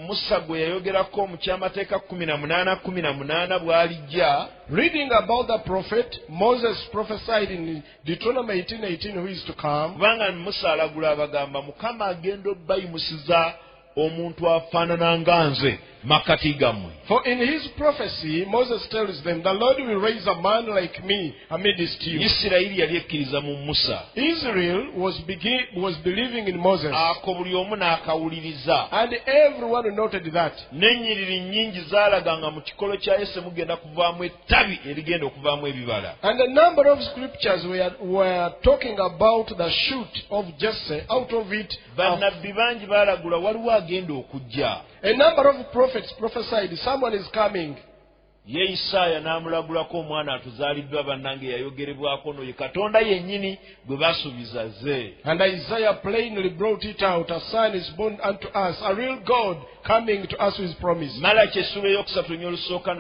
musa gwe yayogerako mu kyamateeka 18:18 bw'alijja Reading about the prophet, Moses prophesied in Deuteronomy 18:18 who is to come. kubanga musa alagula abagamba mukama agenda obbayimusiza omuntu afaanana nga nze makkati gammwe For in his prophecy, Moses tells them, the Lord will raise a man like me amidst you. isirayiri yali ekkiriza mu musa Israel was believing in Moses. ako buli omu n'akawuliriza And everyone noted that. n'ennyiriri nnyingi zaalaganga mu kikolo kya yese mugenda kuvaamu ettabi erigenda okuvaamu ebibala And a number of scriptures were talking about the shoot of Jesse. Out of it, bannabbi bangi baalagula waliwo agenda okujja a number of prophets prophesied, someone is coming. ye isaaya n'amulagulako omwana atuzaaliddwa bannange yayogerebwako n'oyo katonda yennyini gwe basuubiza ze And Isaiah plainly brought it out. A son is born unto us, a real God coming to us with promise. malaki essula eyokusatu nnyo olusooka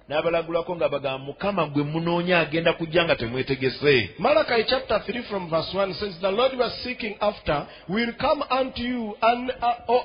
n'abalagulako nga bagamba mukama gwe munoonya agenda kujja nga temwetegese Malachi chapter 3 from verse 1 says, the Lord you are seeking after will come unto you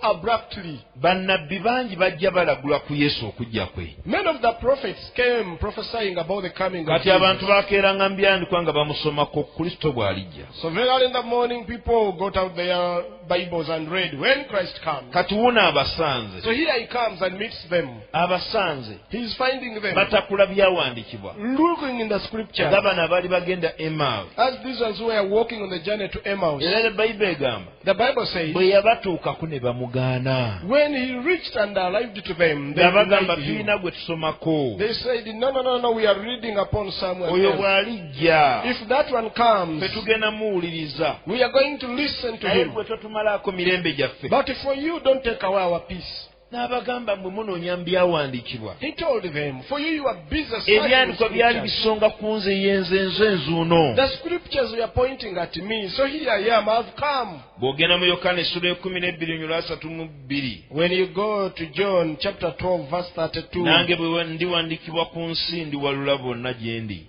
abruptly. bannabbi bangi bajja balagula ku yesu okujja kwe Many of the prophets came prophesying about the coming of kati abantu Jesus. bakeeranga mu byandikwa nga bamusomako kristo bw'alijja So very early in the morning, people got out their Bibles and read when Christ comes. kati wuno abasanze So here he comes and meets them. abasanze He is finding them. them, batakula byawandiikibwa looking in the scripture, gabana baali bagenda Emmaus. as these ones who were walking on the journey to Emmaus. Era Bayibuli egamba The Bible says, bwe yabatuukako ne bamugaana when he reached and arrived to them, they nga bagamba denied him. tulina gwe tusomako They said, no, we are reading upon someone oyo else. bw'alijja If that one comes, ffe tugenda muwuliriza we are going to listen to naye him. gwe totumalaako mirembe gyaffe. But for you, don't take away our peace. N'abagamba mwe munoonya mu byawandiikibwa He told them, for you are busy studying the ebyandikwa byali scriptures. bisonga ku nze yenze nzuuno. The scriptures were pointing at me, so here I am, I've come. bw'ogenda mu Yokaana essula y'ekkumi n'ebbiri onyolwa 32 When you go to John chapter 12, verse 32, nange bwe ndiwandiikibwa ku nsi ndiwalula bonna gye ndi.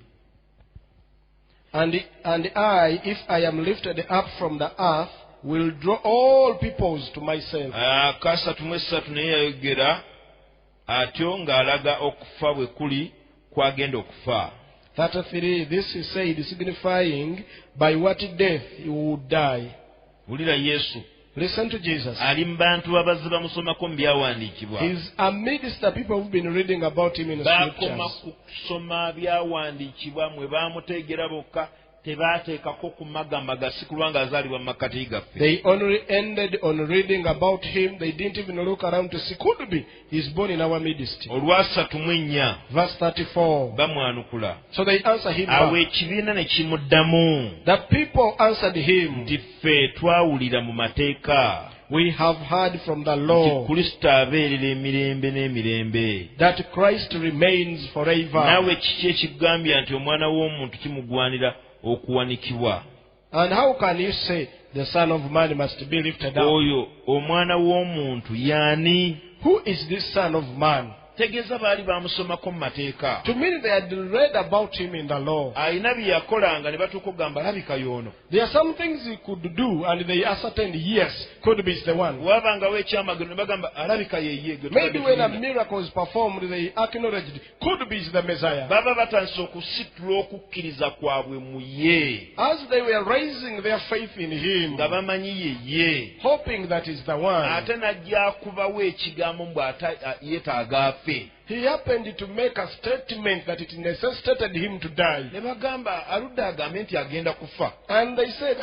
and I, if I am lifted up from the earth, will draw all peoples to myself. Kasatu mu esatu naye yayogera atyo ng'alaga okufa bwe kuli kwagenda okufa. 33, this he said, signifying by what death he would die. Wulira Yesu Listen to Jesus. ali mu bantu abazze bamusomako mu byawandiikibwa. He's amidst the people who've been reading about him in the Baakoma scriptures. kusoma byawandiikibwa mwe baamuteegera bokka tebaateekako kumagamaga si kulwa ng'azaalibwa mu makkati gaffe. They only ended on reading about him. They didn't even look around to see, could be he's born in our midst. Olwasatu mu ennya Verse 34. bamwanukula. So they answered him Awo back. ekibiina ne kimuddamu The people answered him, nti ffe twawulira mu mateeka we have heard from the nti law Kristo abeerera emirembe n'emirembe. that Christ remains forever. Naawe kiki ekigambya nti omwana w'omuntu kimugwanira okuwanikibwa? And how can you say the Son of Man must be lifted up? Oyo omwana w'omuntu y'ani? Who is this Son of Man? Tegeeza baali bamusomako mu mateeka. To me, they had read about him in the law. Alina bye yakolanga ne batuuka okugamba alabika y'ono. There are some things he could do, and they ascertained, yes, could be the one. Waabangawo ekyamagero ne bagamba alabika yeye. Maybe when a miracle is performed, they acknowledged, could be the Messiah. baba batandise okusitula okukkiriza kwabwe mu ye As they were raising their faith in him, nga bamanyi ye hoping that is the one, ate najja akubawo ekigambo mbw yeetaaga afe. he happened to make a statement that it necessitated him to die. Ne bagamba aludde agambe nti agenda kufa. And they said,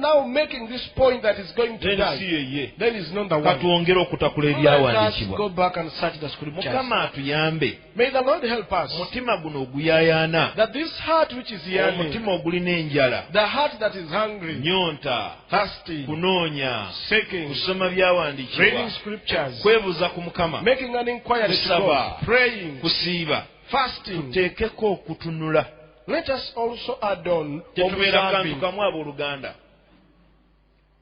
now making this point that he's going to Then si die, yeye. then he's not the one. Katwongere okutakula Let us ebyawandiikibwa. go back and search the scriptures. Mukama atuyambe. May the Lord help us Omutima guno oguyaayaana. that this heart which is yearning, Omutima ogulina enjala. the heart that is hungry, Nyonta. thirsty, Kunoonya. seeking, Kusoma reading byawandiikibwa. scriptures, Kwebuuza ku Mukama. making an inquiry to Kusaba. God, praying, Kusiiba. fasting. Tuteekeko okutunula. Let us also add on Tetubeera kantu observing. kamu abooluganda.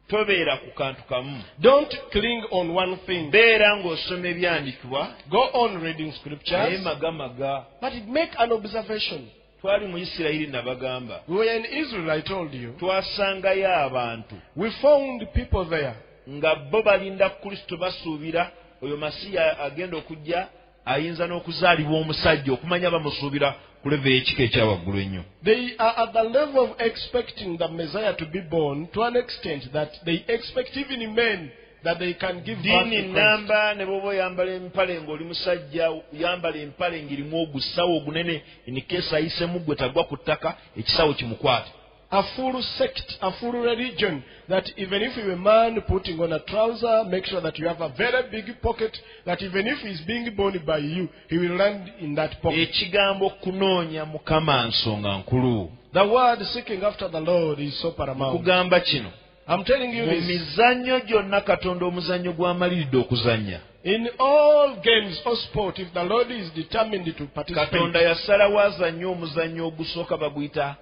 Tobeera ku kantu kamu. Don't cling on one thing. Beera ng'osoma ebyandikibwa. Go on reading Naye scriptures, magamaga. but make an observation. Twali mu Isirayiri nabagamba. We were in Israel, I told you. Twasangayo abantu We found people there. nga bo balinda Kristo basuubira oyo Masiya agenda okujja ayinza n'okuzaalibwa omusajja okumanya bamusuubira ku leve y'ekika ekyawaggulu ennyo. They are at the level of expecting the Messiah to be born to an extent that they expect even in men that they can give birth Ddiini to Christ. nnamba ne bw'oba oyambala empale ng'oli musajja yambala empale ng'erimu ogusawo ogunene in case ayisemu gwe tagwa ku ttaka ekisawo kimukwate. A full sect, a full religion, that even if you're a man putting on a trouser, make sure that you have a very big pocket, that even if he's being born by you, he will land in that pocket. Ekigambo kunoonya Mukama nsonga nkulu. The word seeking after the Lord is so paramount. Kugamba kino. I'm telling you Mu this. mizannyo gyonna Katonda omuzannyo gw'amaliridde okuzannya. In all games or sport, if the Lord is determined to participate, Katonda yasalawo azannye omuzannyo ogusooka baguyita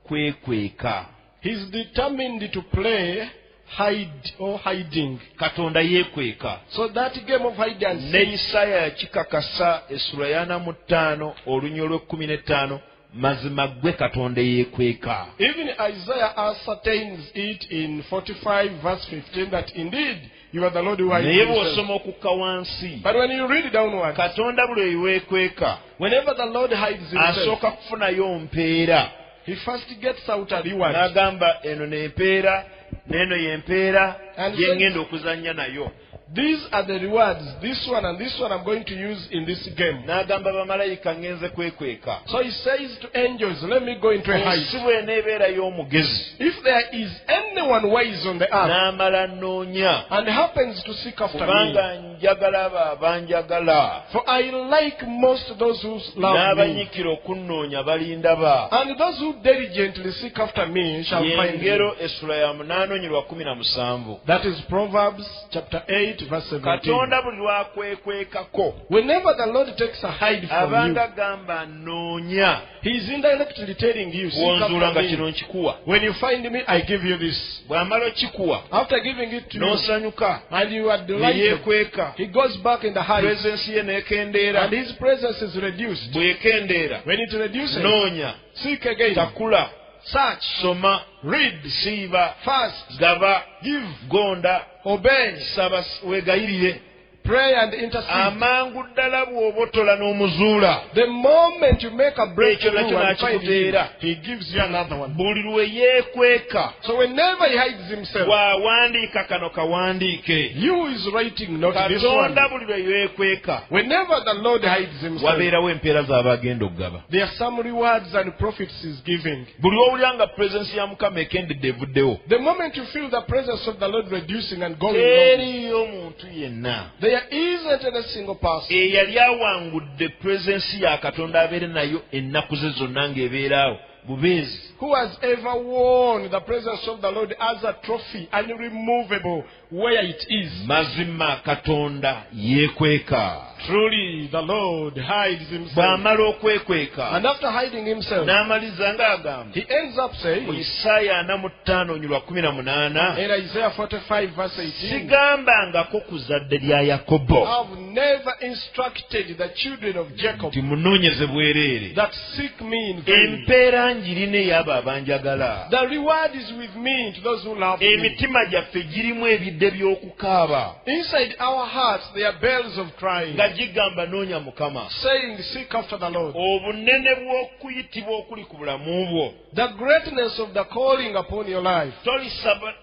kwekweka. he's determined to play hide or hiding. Katonda yeekweka. So that game of hide and Ne seek, Isaaya yakikakasa essula ya 45 olunnyo lw'15 mazima gwe Katonda yeekweka. even Isaiah ascertains it in 45 verse 15 that indeed you are the Lord who hides Naye himself. bw'osoma okukka wansi But when you read downwards, Katonda buli oyo weekweka whenever the Lord hides himself, asooka kufunayo mpeera. he first gets out a reward. N'agamba eno n'empeera n'eno y'empeera And gye then- ngenda okuzannya nayo. these are the rewards, this one and this one I'm going to use in this game. n'agamba bamalayika ngenze kwekweka So he says to angels, let me go into a ensi height. bw'eneebeera y'omugezi If there is anyone wise on the earth n'amala nnoonya and happens to seek after me, kubanga njagala abo abanjagala for I like most those who love me, n'abanyikira okunnoonya balindaba and those who diligently seek after me shall find me. yengero essula ya 8:17. That is Proverbs chapter 8 verse 17. katonda buli lwakwekwekako Whenever the Lord takes a hide from abanga you, gamba nnoonya He is indirectly telling you, seek bw'onzuula nga after kino me. nkikuwa When you find me, I give you this. bw'amala okikuwa After giving it to you, n'osanyuka and you are ne delighted, yeekweka He goes back in the heights, purezensi ye n'ekendeera and His presence is reduced. bw'ekendeera When it reduces, noonya seek again, takula search, soma read, siiba fast, gaba give, gonda obey, saba weegayirire pray and intercede. amangu ddala bw'obotola n'omuzuula The moment you make a breakthrough Ekyo nakyo and find Him, nakikuteera. He gives you another one. buli lwe yeekweka So whenever He hides Himself, bw'awandiika kano kawandiike you is writing, not this one. katonda buli lwe yeekweka Whenever the Lord hides Himself, wabeerawo empeera z'abagenda okugaba there are some rewards and profits He's giving. buli owulira nga purezensi ya mukama ekendedde evuddewo The moment you feel the presence of the Lord reducing and going low, teriyo muntu yenna there isn't any single person eyali awangudde purezensi ya katonda abeere nayo ennaku ze zonna ng'ebeeraawo bubeezi who has ever won the presence of the Lord as a trophy, unremovable, where it is. mazima katonda yeekweka Truly, the Lord hides Himself. bw'amala okwekweka And after hiding Himself, n'amaliza ng'agamba He ends up mu saying isaaya 45:18 in Isaiah 45 verse 18, sigambangako ku zadde lya yakobo I've never instructed the children of Jacob nti munoonyeze bwereere that seek me in vain. empeera njirina ey'abo abanjagala The reward is with me to those who love me. emitima gyaffe girimu ebidde by'okukaaba Inside our hearts there are bells of crying, nga gigamba noonya mukama saying, seek after the Lord. obunene bw'okuyitibwa okuli ku bulamu bwo The greatness of the calling upon your life.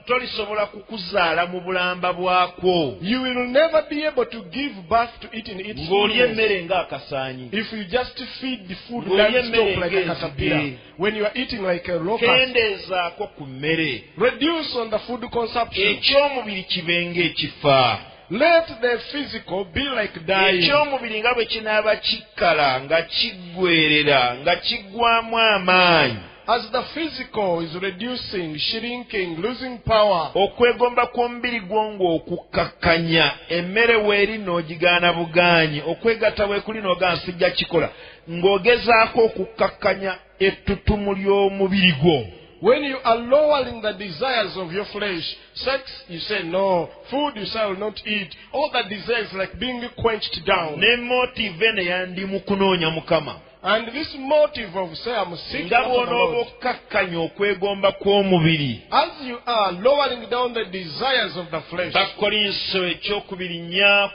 tolisobola kukuzaala mu bulamba bwakwo You will never be able to give birth to it in its ng'olya fullness emmere ng'akasaanyi if you just feed the food Ng'olya non-stop emmere like a caterpillar. ng'enzige. When you are eating like a locust, kendeezaako ku mmere reduce on the food consumption. eky'omubiri kibe ng'ekifa Let the physical be like dying. eky'omubiri nga bwe kinaaba kikkala nga kiggwerera nga kiggwamu amaanyi As the physical is reducing, shrinking, losing power, okwegomba kw'omubiri gwo ng'okukkakkanya emmere weeri n'ogigaana bugaanyi okwegatta weekuli n'ogaa nsijja kikola ng'ogezaako okukkakkanya ettutumu ly'omubiri gwo when you are lowering the desires of your flesh, sex, you say no, food, you say I will not eat, all the desires like being quenched down. ne motive ne yandi mu kunoonya mukama And this motive of say I'm seeking nga after the bw'onooba Lord, okukkakkanya okwegomba kw'omubiri as you are lowering down the desires of the flesh. bakolinso ekyokubiri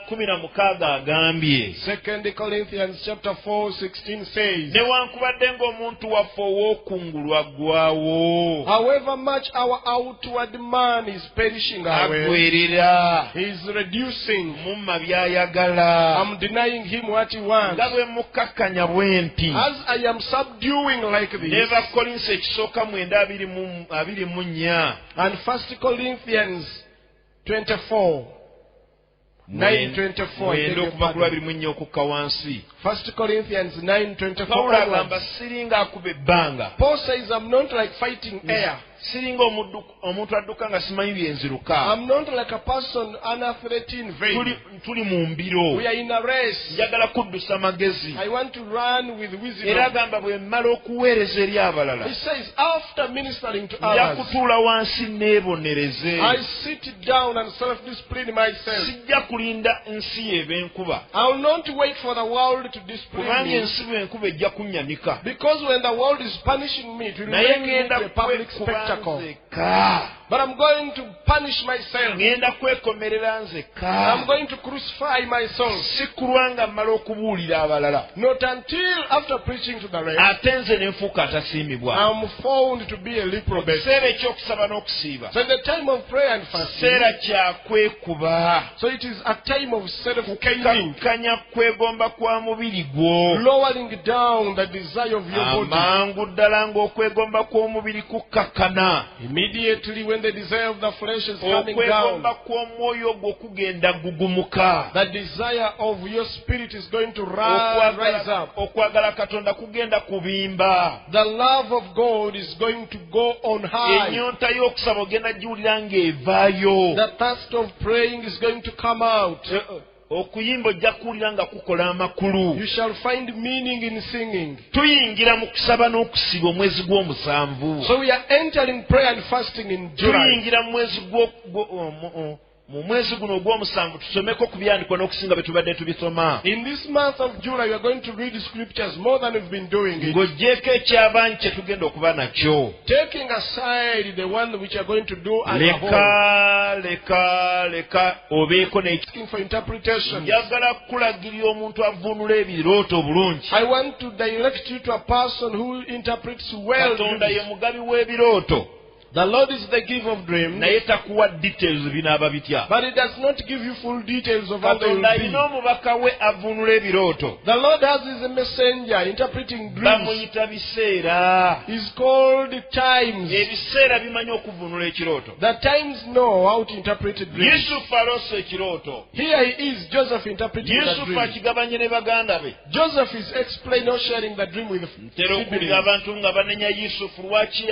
4:16 agambye 2 Corinthians chapter 4:16 says, newankubadde ng'omuntu waffe ow'okungulu aggwawo however much our outward man is perishing away, aggwerera he is reducing. mumma by'ayagala I'm denying him what he wants. nga bwe mukkakkanya bwe nti As I am subduing like ne this. bakolinso ekisooka 9:24 And 1 Corinthians 24, 9:24. I beg your okuva ku pardon. 24 okukka wansi 1 Corinthians 9:24. pawulo agamba onwards. siringa akuba ebbanga Paul says, I'm not like fighting air. siringa omuntu adduka nga simanyi byenziruka I'm not like a person unathletic in vain. tuli mu mbiro We are in a race. njagala kuddusa magezi I want to run with wisdom. era agamba bwe mmala okuweereza eri abalala He says, after ministering to nja others, kutuula wansi neebonereze I sit down and self-discipline myself. sijja kulinda nsi yeeba enkuba I will not wait for the world to discipline kubanga me. ensi bw'enkuba ejja kunnyanika Because when the world is punishing me, it will naye make me ngenda a public spectacle. tabernacle. nzeka But I'm going to punish myself. ŋŋenda kwekomerera nzeka I'm going to crucify myself. si kulwa nga mmala okubuulira abalala Not until after preaching to the rest, ate nze ne nfuuka atasiimibwa I'm found to be a reprobate. ekiseera ekyokusaba n'okusiiba So in the time of prayer and fasting, kiseera kyakwekuba so it is a time of self-caning, kakkanya kwegomba kwa mubiri gwo lowering down the desire of your body. amangu ddala ng'okwegomba kw'omubiri kukkakkana Immediately when the desire of the flesh is coming okwegomba down, kw'omwoyo gwo kugenda gugumuka the desire of your spirit is going to rise up. okwagala katonda kugenda kubimba The love of God is going to go on high. ennyonta y'okusaba ogenda giwulira ng'evaayo The thirst of praying is going to come out. okuyimba ojja kuwulira nga kukola amakulu You shall find meaning in singing. tuyingira mu kusaba n'okusiba omwezi gw'omusanvu So we are entering prayer and fasting in July. tuyingira mu mwezi mu mwezi guno ogw'omusanvu tusomeko ku byandikwa n'okusinga bye tubadde tubisoma In this month of July, we are going to read the scriptures more than we've been doing it. ng'oggyeko eky'abangi kye tugenda okuba nakyo Taking aside the one which we are going to do as a whole. leka obeeko Asking for interpretation. njagala kukulagirira omuntu avunula ebirooto bulungi I want to direct you to a person who interprets well. katonda ye dreams. mugabi w'ebirooto The Lord is the giver of dreams, naye takuwa details binaaba bitya but He does not give you full details of how they will katonda alina be. omubaka we avunula ebirooto The Lord has His messenger interpreting dreams. bamuyita biseera He's called times. ebiseera bimanyi okuvunula ekirooto The times know how to interpret dreams. yusufu aloose ekirooto Here he is, Joseph interpreting the yusufu dream. akigabanye ne baganda be Joseph is explaining or sharing the dream with ntera okuwulira siblings. abantu nga banenya yusufu lwaki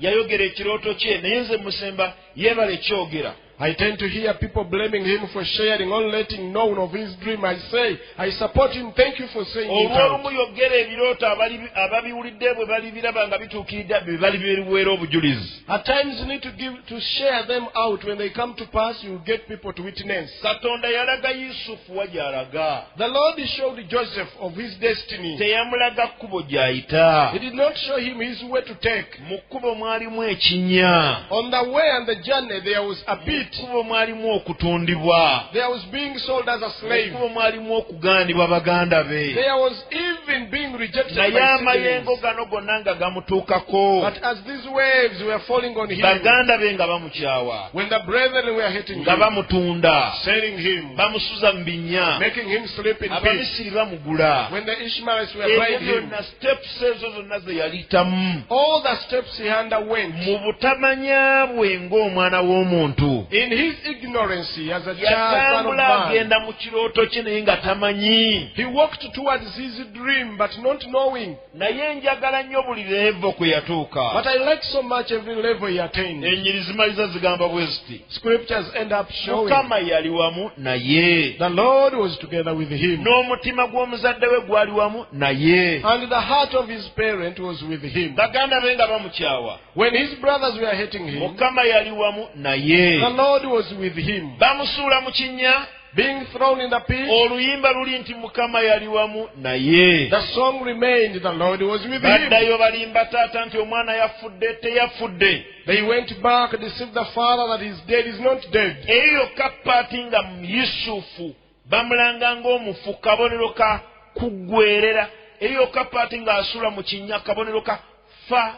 yayogera ekirooto kye naye nze musemba yeebala ekyogera I tend to hear people blaming him for sharing or letting known of his dream. I say, I support him. Thank you for saying it out. olw'olumu yogera ebirooto ababiwulidde bwe balibiraba nga bituukiridde bye bali biweera obujulizi At times you need to share them out. When they come to pass, you get people to witness. katonda yalaga yusufu wa gy'alaga The Lord showed Joseph of his destiny. teyamulaga kkubo gy'ayita He did not show him his way to take. mu kkubo mwalimu ekinnya On the way and the journey, there was a mu pit. kkubo mwalimu okutundibwa There was being sold as a mu slave. kkubo mwalimu okugaanibwa baganda be There was even being rejected naye by amayengo siblings. gano gonna nga gamutuukako But as these waves were falling on him, baganda be nga bamukyawa when the brethren were hitting nga him, bamutunda selling him, bamusuza mu binnya making him sleep in pits, abamisiri bamugula when the Ishmaelites were ebyo buying him, byonna steps ezo zonna ze yalitamu all the steps he underwent, mu butamanya bwe ng'omwana w'omuntu in his ignorance as a child, son of yatambula man, agenda mu kirooto kye naye nga tamanyi he walked towards his dream, but not knowing. naye njagala nnyo buli levo kwe yatuuka But I like so much every level he attained. ennyiri zimaliza zigamba bwe ziti Scriptures end up showing mukama yali wamu naye the Lord was together with him, n'omutima gw'omuzadde we gwali wamu naye and the heart of his parent was with him. baganda be nga bamukyawa When his brothers were hating him, mukama yali wamu naye the Lord was with him. bamusuula mu kinnya Being thrown in the pit, oluyimba luli nti mukama yali wamu naye the song remained, the Lord was with him. baddayo balimba taata nti omwana yafudde teyafudde They went back, deceived the father that he's dead, is not dead. eyo yokka paati nga yusufu bamulanga ng'omufu kabonero ka kuggwerera eyo yokka paati ng'asula mu kinnya kabonero ka fa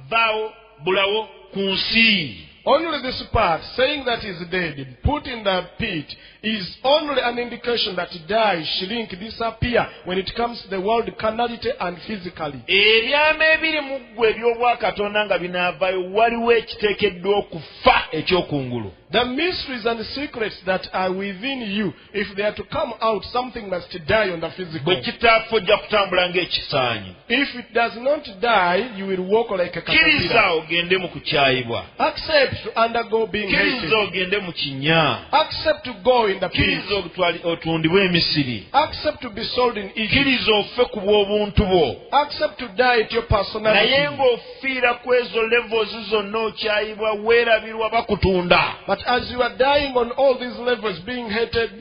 vaawo bulawo ku nsi Only this part, saying that he's dead, put in the pit, is only an indication that die, shrink, disappear when it comes to the world carnality and physically. ebyama ebiri mu ggwe eby'obwakatonda nga binaavaayo waliwo ekiteekeddwa okufa ekyokungulu The mysteries and secrets that are within you, if they are to come out, something must die on the physical. bwe kitaafa ojja kutambula ng'ekisaanyi If it does not die, you will walk like a kkiriza caterpillar. ogende mu kukyayibwa Accept to undergo being kkiriza hated. ogende mu kinnya Accept to go in the pit. kkiriza otundibwe emisiri Accept to be sold in Egypt. kkiriza ofe ku bw'obuntu bwo Accept to die at your personality. naye ng'ofiira ku ezo levels zonna okyayibwa weerabirwa bakutunda But as you are dying on all these levels, being hated,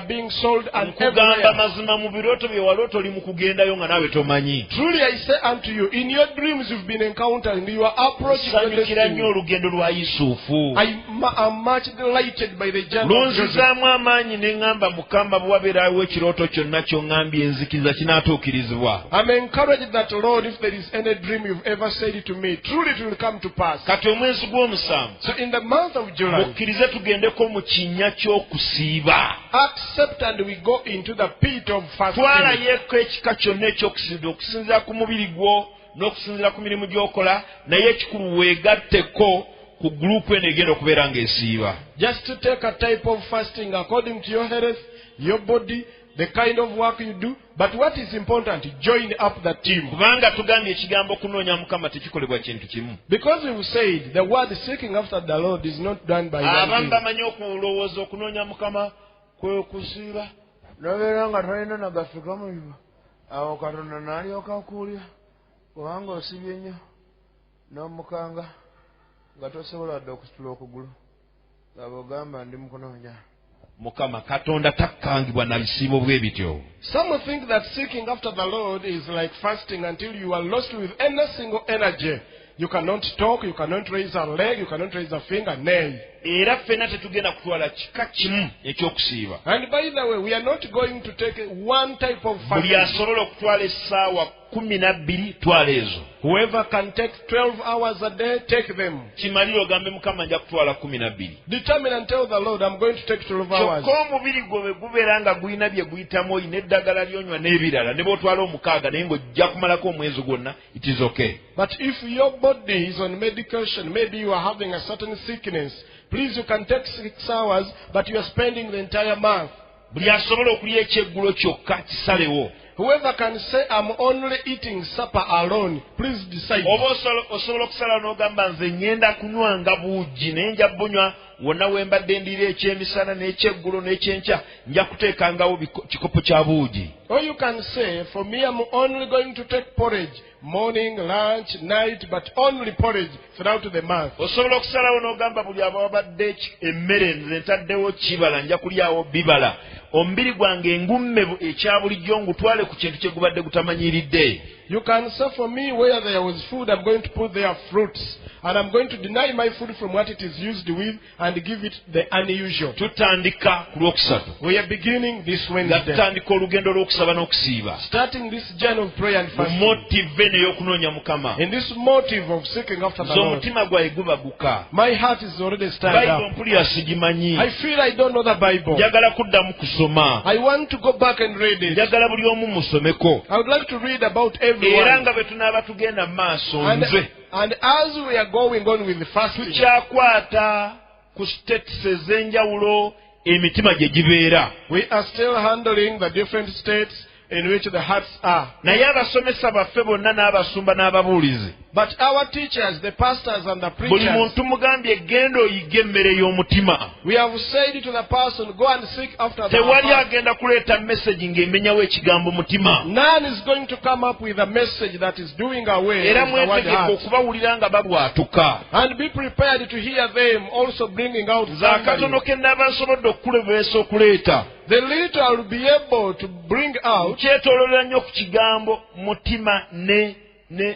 being sold and nkugamba everywhere. mazima mu birooto bye walooto oli mu kugendayo nga naawe tomanyi. Truly I say unto you, in your dreams you've been encountering, you are approaching your sanyukira nnyo destiny. olugendo lwa Yusufu. I am much delighted by the journey of Joseph. Lunzizaamu amaanyi ne ŋŋamba Mukama bwe wabeerawo ekirooto kyonna ky'oŋŋambye enzikiriza kinaatuukirizibwa. I'm encouraged that, Lord, if there is any dream you've ever said to me, truly it will come to pass. Kati omwezi gw'omusanvu So in the month of July, mukkirize tugendeko mu kinnya ky'okusiiba. accept and we go into the pit of fasting. Twalayeeko ekika kyonna eky'okusiiba okusinziira ku mubiri gwo n'okusinziira ku mirimu gy'okola, naye ekikulu weegatteko ku gurupu eno egenda okubeera ng'esiiba. Just to take a type of fasting according to your health, your body, the kind of work you do. But what is important, join up the team. Kubanga tugambye ekigambo kunoonya Mukama tekikolebwa kintu kimu. Because we've said the word seeking after the Lord is not done by one Abamu thing. bamanyi okulowooza okunoonya Mukama kwe kusiiba. Nobeera nga tolina nagaffe kamuyiba. Awo Katonda n'alyoka akuulya. Kubanga osibye nnyo n'omukanga nga tosobola dde okusitula okugulu. Nga bw'ogamba ndi mu kunoonya. Mukama Katonda takkangibwa na bisiibo bwe bityo. Some will think that seeking after the Lord is like fasting until you are lost with any single energy. You cannot talk, you cannot raise a leg, you cannot raise a finger, nay. Era ffenna tetugenda kutwala kika kimu eky'okusiiba. And by the way, we are not going to take one type of Buli fasting. asobola okutwala essaawa 12 twala ezo. Whoever can take 12 hours a day, take them. Kimalire ogambe Mukama nja kutwala 12. Determine and tell the Lord, I'm going to take 12 hours. Kyokka omubiri gwo bwe gubeera nga gulina bye guyitamu olina eddagala ly'onywa n'ebirala ne bw'otwala 6 naye ng'ojja kumalako omwezi gwonna, it is okay. But if your body is on medication, maybe you are having a certain sickness, please you can take 6 hours, but you are spending the entire month. Buli asobola okulya ekyeggulo kyokka kisalewo. Whoever can say, I'm only eating supper alone, please decide. Oba osobola okusala n'ogamba nze ngenda kunywanga buugi naye nja bunywa wonna we mbadde ndiira ekyemisana n'ekyeggulo n'ekyenkya nja kuteekangawo kikopo kya buugi. Or you can say, for me I'm only going to take porridge, morning, lunch, night, but only porridge throughout the month. Osobola okusalawo n'ogamba buli ababadde emmere nze ntaddewo kibala nja kulyawo bibala. Omubiri gwange engumme ekya bulijjo ngutwale ku kintu kye gubadde gutamanyiridde. You can say, for me, where there was food, I'm going to put there fruits. And I'm going to deny my food from what it is used with and give it the unusual. Tutandika ku Lwokusatu. We are beginning this Nga Wednesday. tutandika olugendo lw'okusaba n'okusiiba. Starting this journey of prayer and fasting. Motive n'ey'okunoonya Mukama. In this motive of seeking after the Nze Lord. omutima gwaye gubaguka. My heart is already stirred Bayibuli up. mpulira sigimanyi. I feel I don't know the Bible. Njagala kuddamu kusoma. I want to go back and read it. Njagala buli omu musomeko. I would like to read about Era everyone. nga bwe tunaaba tugenda mu maaso And, nze and as we are going on with the fasting, tukyakwata ku states ez'enjawulo emitima gye gibeera. we are still handling the different states in which the hearts are. Naye abasomesa baffe bonna n'abasumba n'ababuulizi But our teachers, the pastors and the buli preachers, muntu mugambye genda oyigge emmere y'omutima. we have said to the person, go and seek after the Tewali heart. agenda kuleeta message ng'emenyawo ekigambo mutima. None is going to come up with a message that is doing away Era with the word mwetegeke heart. okubawulira nga babwatuka. And be prepared to hear them also bringing out Nze akatono somebody. ke nnaaba nsobodde okulebeesa okuleeta. The little will be able to bring out. Kyetoololera nnyo ku kigambo mutima ne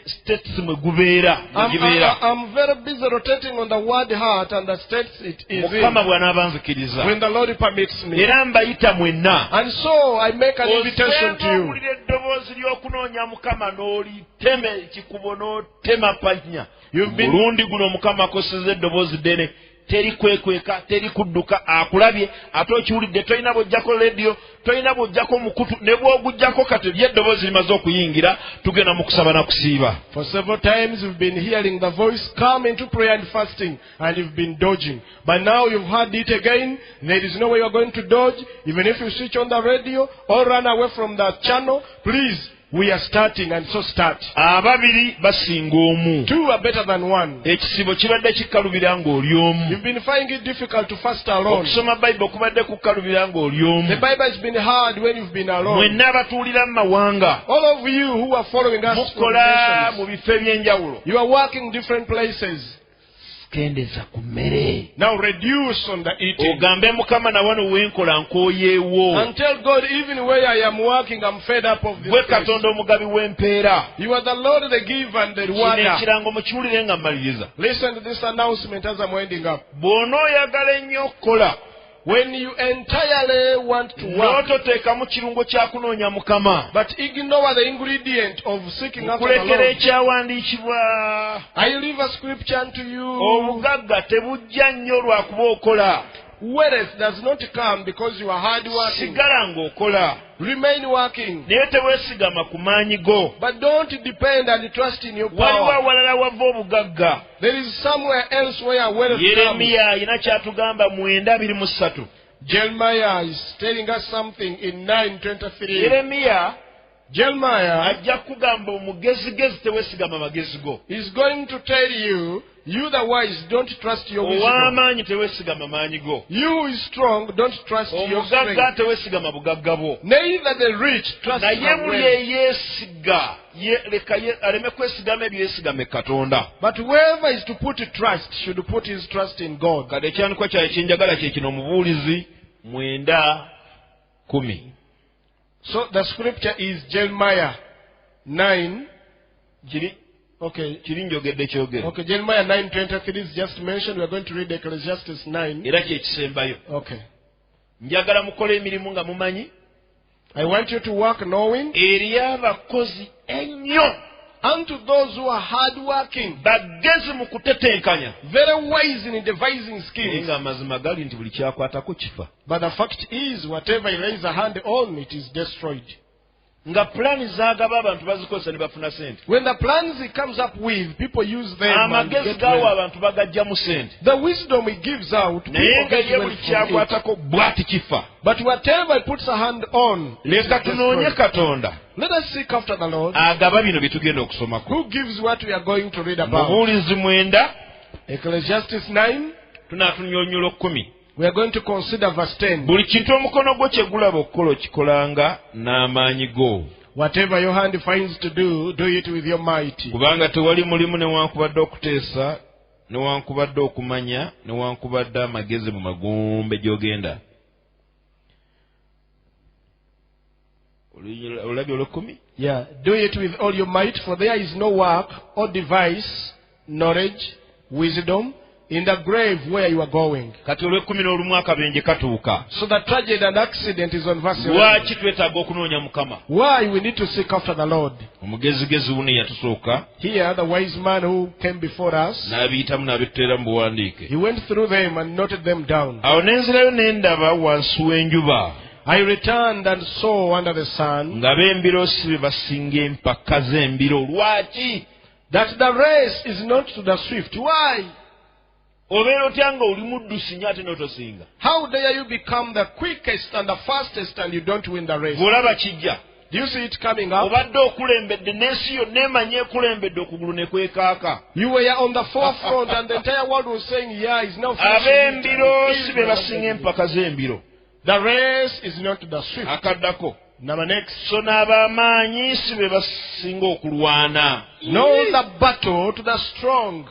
states mwe gubeera. I'm very busy rotating on the word heart and the states it is Mukama in. bw'anaaba nzikiriza. When the Lord permits me. Era mbayita mwenna. And so I make an invitation to you. Owulira eddoboozi ly'okunoonya Mukama n'olitema ekikubo n'otema panya. Mulundi guno Mukama akosezza eddoboozi ddene. Teri kwekweka, teri kudduka, akulabye, ate okiwulidde tolina bw'ojjako leediyo, tolina bw'ojjako mukutu, ne bw'ogujjako kati eddoboozi limaze okuyingira, tugenda mu kusaba na kusiiba. For several times you've been hearing the voice come into prayer and fasting and you've been dodging. But now you've heard it again. There is no way you're going to dodge. Even if you switch on the radio or run away from the channel, please, we are starting and so start. Ababiri basinga omu. Two are better than one. Ekisibo kibadde kikkalubira ng'oli omu. You've been finding it difficult to fast alone. Okusoma Bayibuli kubadde kukkalubira ng'oli omu. The Bible has been hard when you've been alone. Mwenna abatuulira mu mawanga. All of you who are following us from Mukola nations, mu bifo eby'enjawulo. you are working different places. kendeza ku mmere. Now reduce on the eating. Ogambe Mukama na wano wenkola nkooyeewo. And tell God, even where I am working, I'm fed up of this Gwe place. Katonda omugabi w'empeera. You are the Lord, the giver and the Kino rewarder. ekirango mukiwulire nga mmaliriza. Listen to this announcement as I'm winding up. Bw'onooyagala ennyo okukola, When you entirely want to work, n'ototeekamu kirungo kya kunoonya Mukama, but ignore the ingredient of seeking after the kulekera Lord, ekyawandiikibwa. I leave a scripture unto you. Obugagga tebujja nnyo lwakuba okola. Wealth does not come because you are hard working. Sigala ng'okola. Remain working. Naye teweesigama ku maanyi go. But don't depend and trust in your Waliwo power. awalala wava obugagga. There is somewhere else where wealth comes. Yeremiya alina kyatugamba 9:23. Jeremiah is telling us something in 9:23. Yeremiya Jeremiah ajja kugamba omugezigezi teweesigama magezi go. is going to tell you, you the wise, don't trust your wisdom. Ow'amaanyi teweesigama maanyi go. You who is strong, don't trust your Omugagga strength. teweesigama bugagga bwo. Neither the rich trust Naye their buli wealth. eyeesiga leka aleme kwesigama ebyo yeesigame Katonda. But whoever is to put trust should put his trust in God. Kati ekyanukwa kyaye kyenjagala kye kino Omubuulizi 9:10. So the scripture is Jeremiah 9. Kiri njogedde kyogero. Okay, Jeremiah 9:23 is just mentioned. We are going to read Ecclesiastes 9. Era kyekisembayo. Okay. Njagala mukole emirimu nga mumanyi. I want you to work knowing, Eri abakozi ennyo unto those who are hard working, bagezi mu kutetenkanya. very wise in devising Naye schemes. ng'amazima gali nti buli kyakwatako kifa. But the fact is, whatever he lays a hand on, it is destroyed. Nga pulaani zaagaba abantu bazikozesa ne bafuna sente. When the plans he comes up with, people use them and Amagezi get gaawo wealth. abantu bagajjamu sente. The wisdom he gives out, Naye people nga get ye buli wealth from it. kyakwatako bw'ati kifa. But whatever he puts a hand on, it is Leka tunoonye destroyed. Katonda Let us seek after the Lord, agaba bino bye tugenda okusomako. who gives what we are going to read about. Mubuulizi 9, Ecclesiastes 9, tunaatunnyonnyola 10. we are going to consider verse 10. Buli kintu omukono gwo kye gulaba okukola okikolanga n'amaanyi go. Whatever your hand finds to do, do it with your might. Kubanga tewali mulimu newankubadde okuteesa, newankubadde okumanya, newankubadde amagezi mu magombe gy'ogenda. Olabye olw'ekkumi? Yeah, do it with all your might, for there is no work or device, knowledge, wisdom, in the grave where you are going. Kati olw'ekkumi n'olumu akabenje katuuka. So the tragedy and accident is on verse 11. Lwaki twetaaga okunoonya Mukama? Why we need to seek after the Lord. Omugezigezi wuno yatusooka Here, the wise man who came before us, n'abiyitamu n'abitteera mu buwandiike. he went through them and noted them down. Awo ne nzirayo ne ndaba wansi w'enjuba I returned and saw under the sun nga b'embiro si be basinga empaka z'embiro. Lwaki? that the race is not to the swift. Why? Obeera otya nga oli muddusi nnyo ate n'otosinga? How dare you become the quickest and the fastest and you don't win the race? Bw'olaba kijja, Do you see it coming up? obadde okulembedde n'ensi yonna emanye ekulembedde okugulu ne kwekaaka. You were on the forefront and the entire world was saying, yeah, he's now finishing Ab'embiro it. si be basinga empaka z'embiro. The race is not to the swift. Akaddako. Number next. So n'ab'amaanyi si be basinga okulwana. No, the battle to the strong.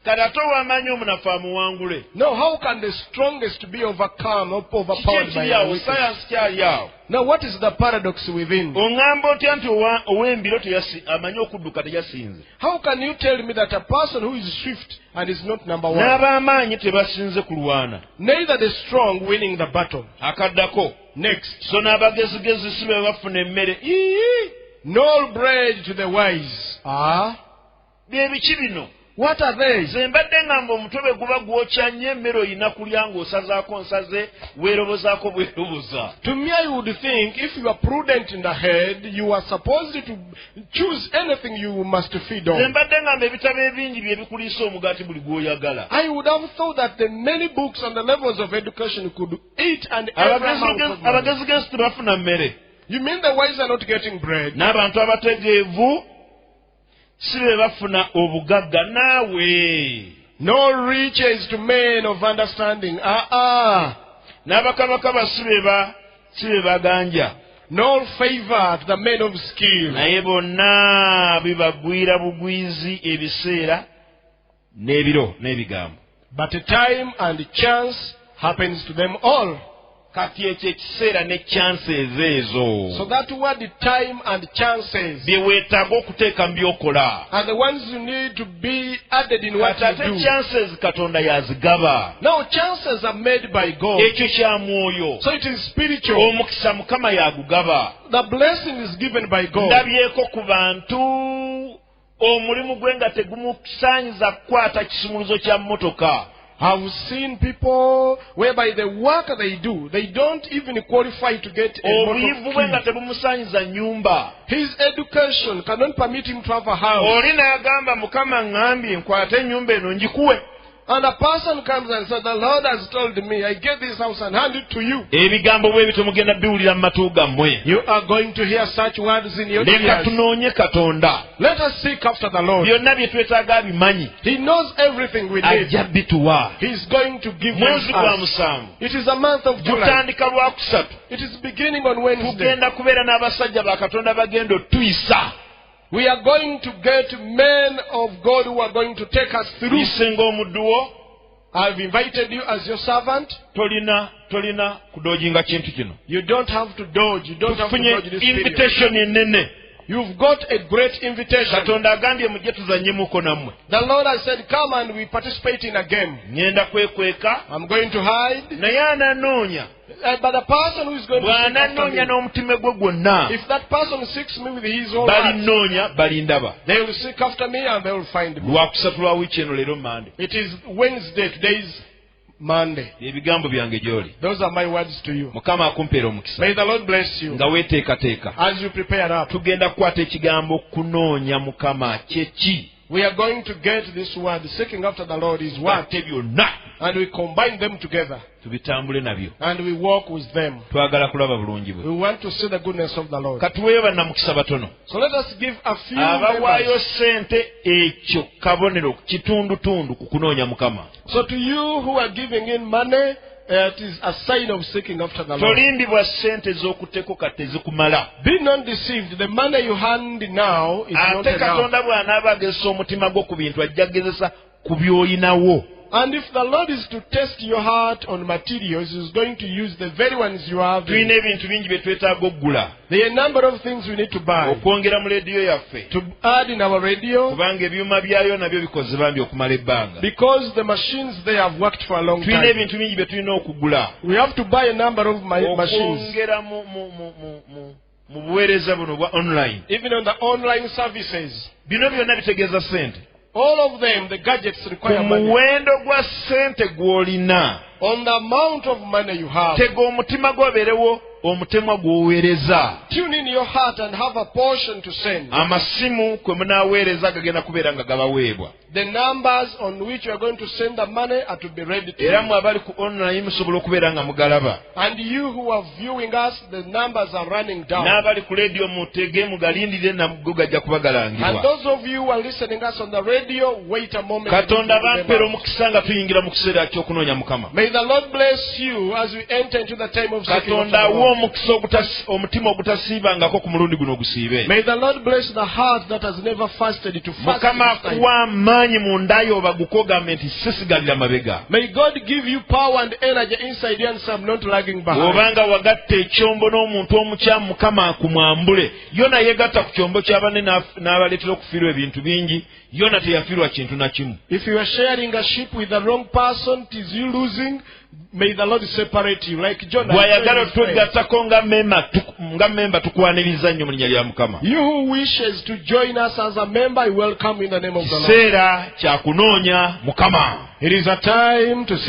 Kati ate ow'amaanyi omunafu amuwangule. No, how can the strongest be overcome or Kiki overpowered by ekiri the awo? weakest? Sayansi kyali awo. Now, what is the paradox within? Oŋŋamba otya nti ow'embiro amanyi okudduka teyasinze? How can you tell me that a person who is swift and is not number one, N'ab'amaanyi tebasinze kulwana. neither the strong winning the battle? Akaddako. Next. So n'abagezigezi si be bafuna emmere. No bread to the wise. Bye biki bino? What are they? Nze mbadde ngamba omutwe bwe guba gwokya nnyo emmere oyina kulya ng'osazaako nsaze weerobozaako bweroboza. To me, I would think if you are prudent in the head, you are supposed to choose anything you must feed Nze on. mbadde ngamba ebitabo ebingi bye bikuliisa omugaati buli gw'oyagala. I would have thought that the many books and the levels of education could eat and every amount of money. Abagezigezi tebafuna mmere. You mean the wise are not getting bread? N'abantu abategeevu si be bafuna obugagga naawe. No riches to men of understanding. N'abakabaka si be baganja. No favor to the men of skill. Naye bonna bibagwira bugwizi ebiseera n'ebiro n'ebigambo. But a time and chance happens to them all. Kati ekyo ekiseera ne chances ezo So that word time and chances bye weetaaga okuteeka mu byokola. are the ones you need to be added in what Kati you ate do. chances Katonda yazigaba. Now chances are made by God. Ekyo kya mwoyo. So it is spiritual. Omukisa Mukama yagugaba. The blessing is given by God. Ndabyeko ku bantu omulimu gwe nga tegumukusaanyiza kukwata kisumuluzo kya mmotoka. I've seen people whereby the work they do, they don't even qualify to get a Obuyivu bwe nga motor key. tebumusaanyiza nyumba. His education cannot permit him to have a house. Oli n'agamba Mukama ŋŋambye nkwate ennyumba eno ngikuwe. And a person comes and says, the Lord has told me, I get this house and hand it to you. Ebigambo bwe bityo mugenda biwulira mu matu gammwe. You are going to hear such words in your Leka ears. tunoonye Katonda. Let us seek after the Lord. Byonna bye twetaaga abimanyi. He knows everything we need. Ajja bituwa. He's going to give Mwezi gwa us. musanvu. It is a month of July. Tutandika Lwakusatu. It is beginning on Wednesday. Tugenda kubeera n'abasajja ba Katonda bagenda otuyisa. We are going to get men of God who are going to take us through. Tuyisenga omuddu wo. I've invited you as your servant. Tolina kudoojinga kintu kino. You don't have to dodge. You don't have to Tufunye dodge this period. invitation enene. You've got a great invitation. Katonda agambye mujje tuzanyemuko nammwe. The Lord has said, come and we participate in a game. Ngenda kwekweka. I'm going to hide. Naye ananoonya. But the person who is going to seek after Bw'ananoonya me, n'omutima gwe gwonna. if that person seeks me with his whole heart, Balinoonya balindaba. they will seek after me and they will find me. Lwakusatu lwa wiiki eno leero Mande. It is Wednesday. Today is Monday. Ebigambo byange gy'oli. Those are my words to you. Mukama akumpeera omukisa. May the Lord bless you Nga weeteekateeka. as you prepare up. Tugenda kukwata ekigambo kunoonya Mukama kyeki. We are going to get this word. Seeking after the Lord is what? Kwate byonna. And we combine them together. Tubitambule nabyo. And we walk with them. Twagala kulaba bulungi bwe. We want to see the goodness of the Lord. Katuweeyo bannamukisa batono. So let us give a few Abawaayo members. ssente ekyo kabonero kitundutundu ku kunoonya Mukama. So to you who are giving in money, it is a sign of seeking after the Lord. Tolimbibwa ssente z'okutteko kati tezikumala. Be not deceived. The money you hand now is not Ate enough. Katonda bw'anaaba agezesa omutima gwo ku bintu ajja kugezesa ku by'olinawo. And if the Lord is to test your heart on materials, He is going to use the very ones you have. Tulina ebintu bingi bye twetaaga oggula. There are a number of things we need to buy. Okwongera mu leediyo yaffe. To add in our radio, Kubanga ebyuma byayo nabyo bikoze bambi okumala ebbanga. because the machines they have worked for a long Tulina time. ebintu bingi bye tulina okugula. We have to buy a number of machines. Okwongera mu buweereza buno bwa online. Even on the online services. Bino byonna bitegeeza ssente. All of them, the gadgets Ku require money. muwendo gwa ssente gw'olina. On the amount of money you have. Tega omutima gwabeerewo omutemwa gw'oweereza. Tune in your heart and have a portion to send. Amasimu kwe munaaweereza gagenda kubeera nga gabaweebwa. The numbers on which you are going to send the money are to be ready to Era you. mwe abali ku online musobola okubeera nga mugalaba. And you who are viewing us, the numbers are running down. N'abali ku leediyo mutege mugalindire nago gajja kuba And galangirwa. those of you who are listening us on the radio, wait a moment. Katonda Remember. bampeera omukisa nga tuyingira mu kiseera ky'okunoonya Mukama. May the Lord bless you as we enter into the time of seeking after Katonda the awa Lord. omukisa omutima ogutasiibangako ku mulundi guno ogusiibe. May the Lord bless the heart that has never fasted to fast. Mukama this time. akuwa amaanyi munda yo obaguko ogambe nti sisigalira mabega. May God give you power and energy inside you and some not lagging behind. Obanga wagatta ekyombo n'omuntu omukyamu Mukama akumwambule. Yona yeegatta ku kyombo ky'abanne n'abaleetera okufiirwa ebintu bingi. Yona teyafiirwa kintu na kimu. If you are sharing a ship with the wrong person, it is you losing. May the Lord separate you. Like Jonah. Bw'ayagala otwegattako nga memba tukwaniriza nnyo mu linnya lya Mukama. You who wishes to join us as a member, I welcome in the name of the Lord. Kiseera kya kunoonya Mukama. It is a time to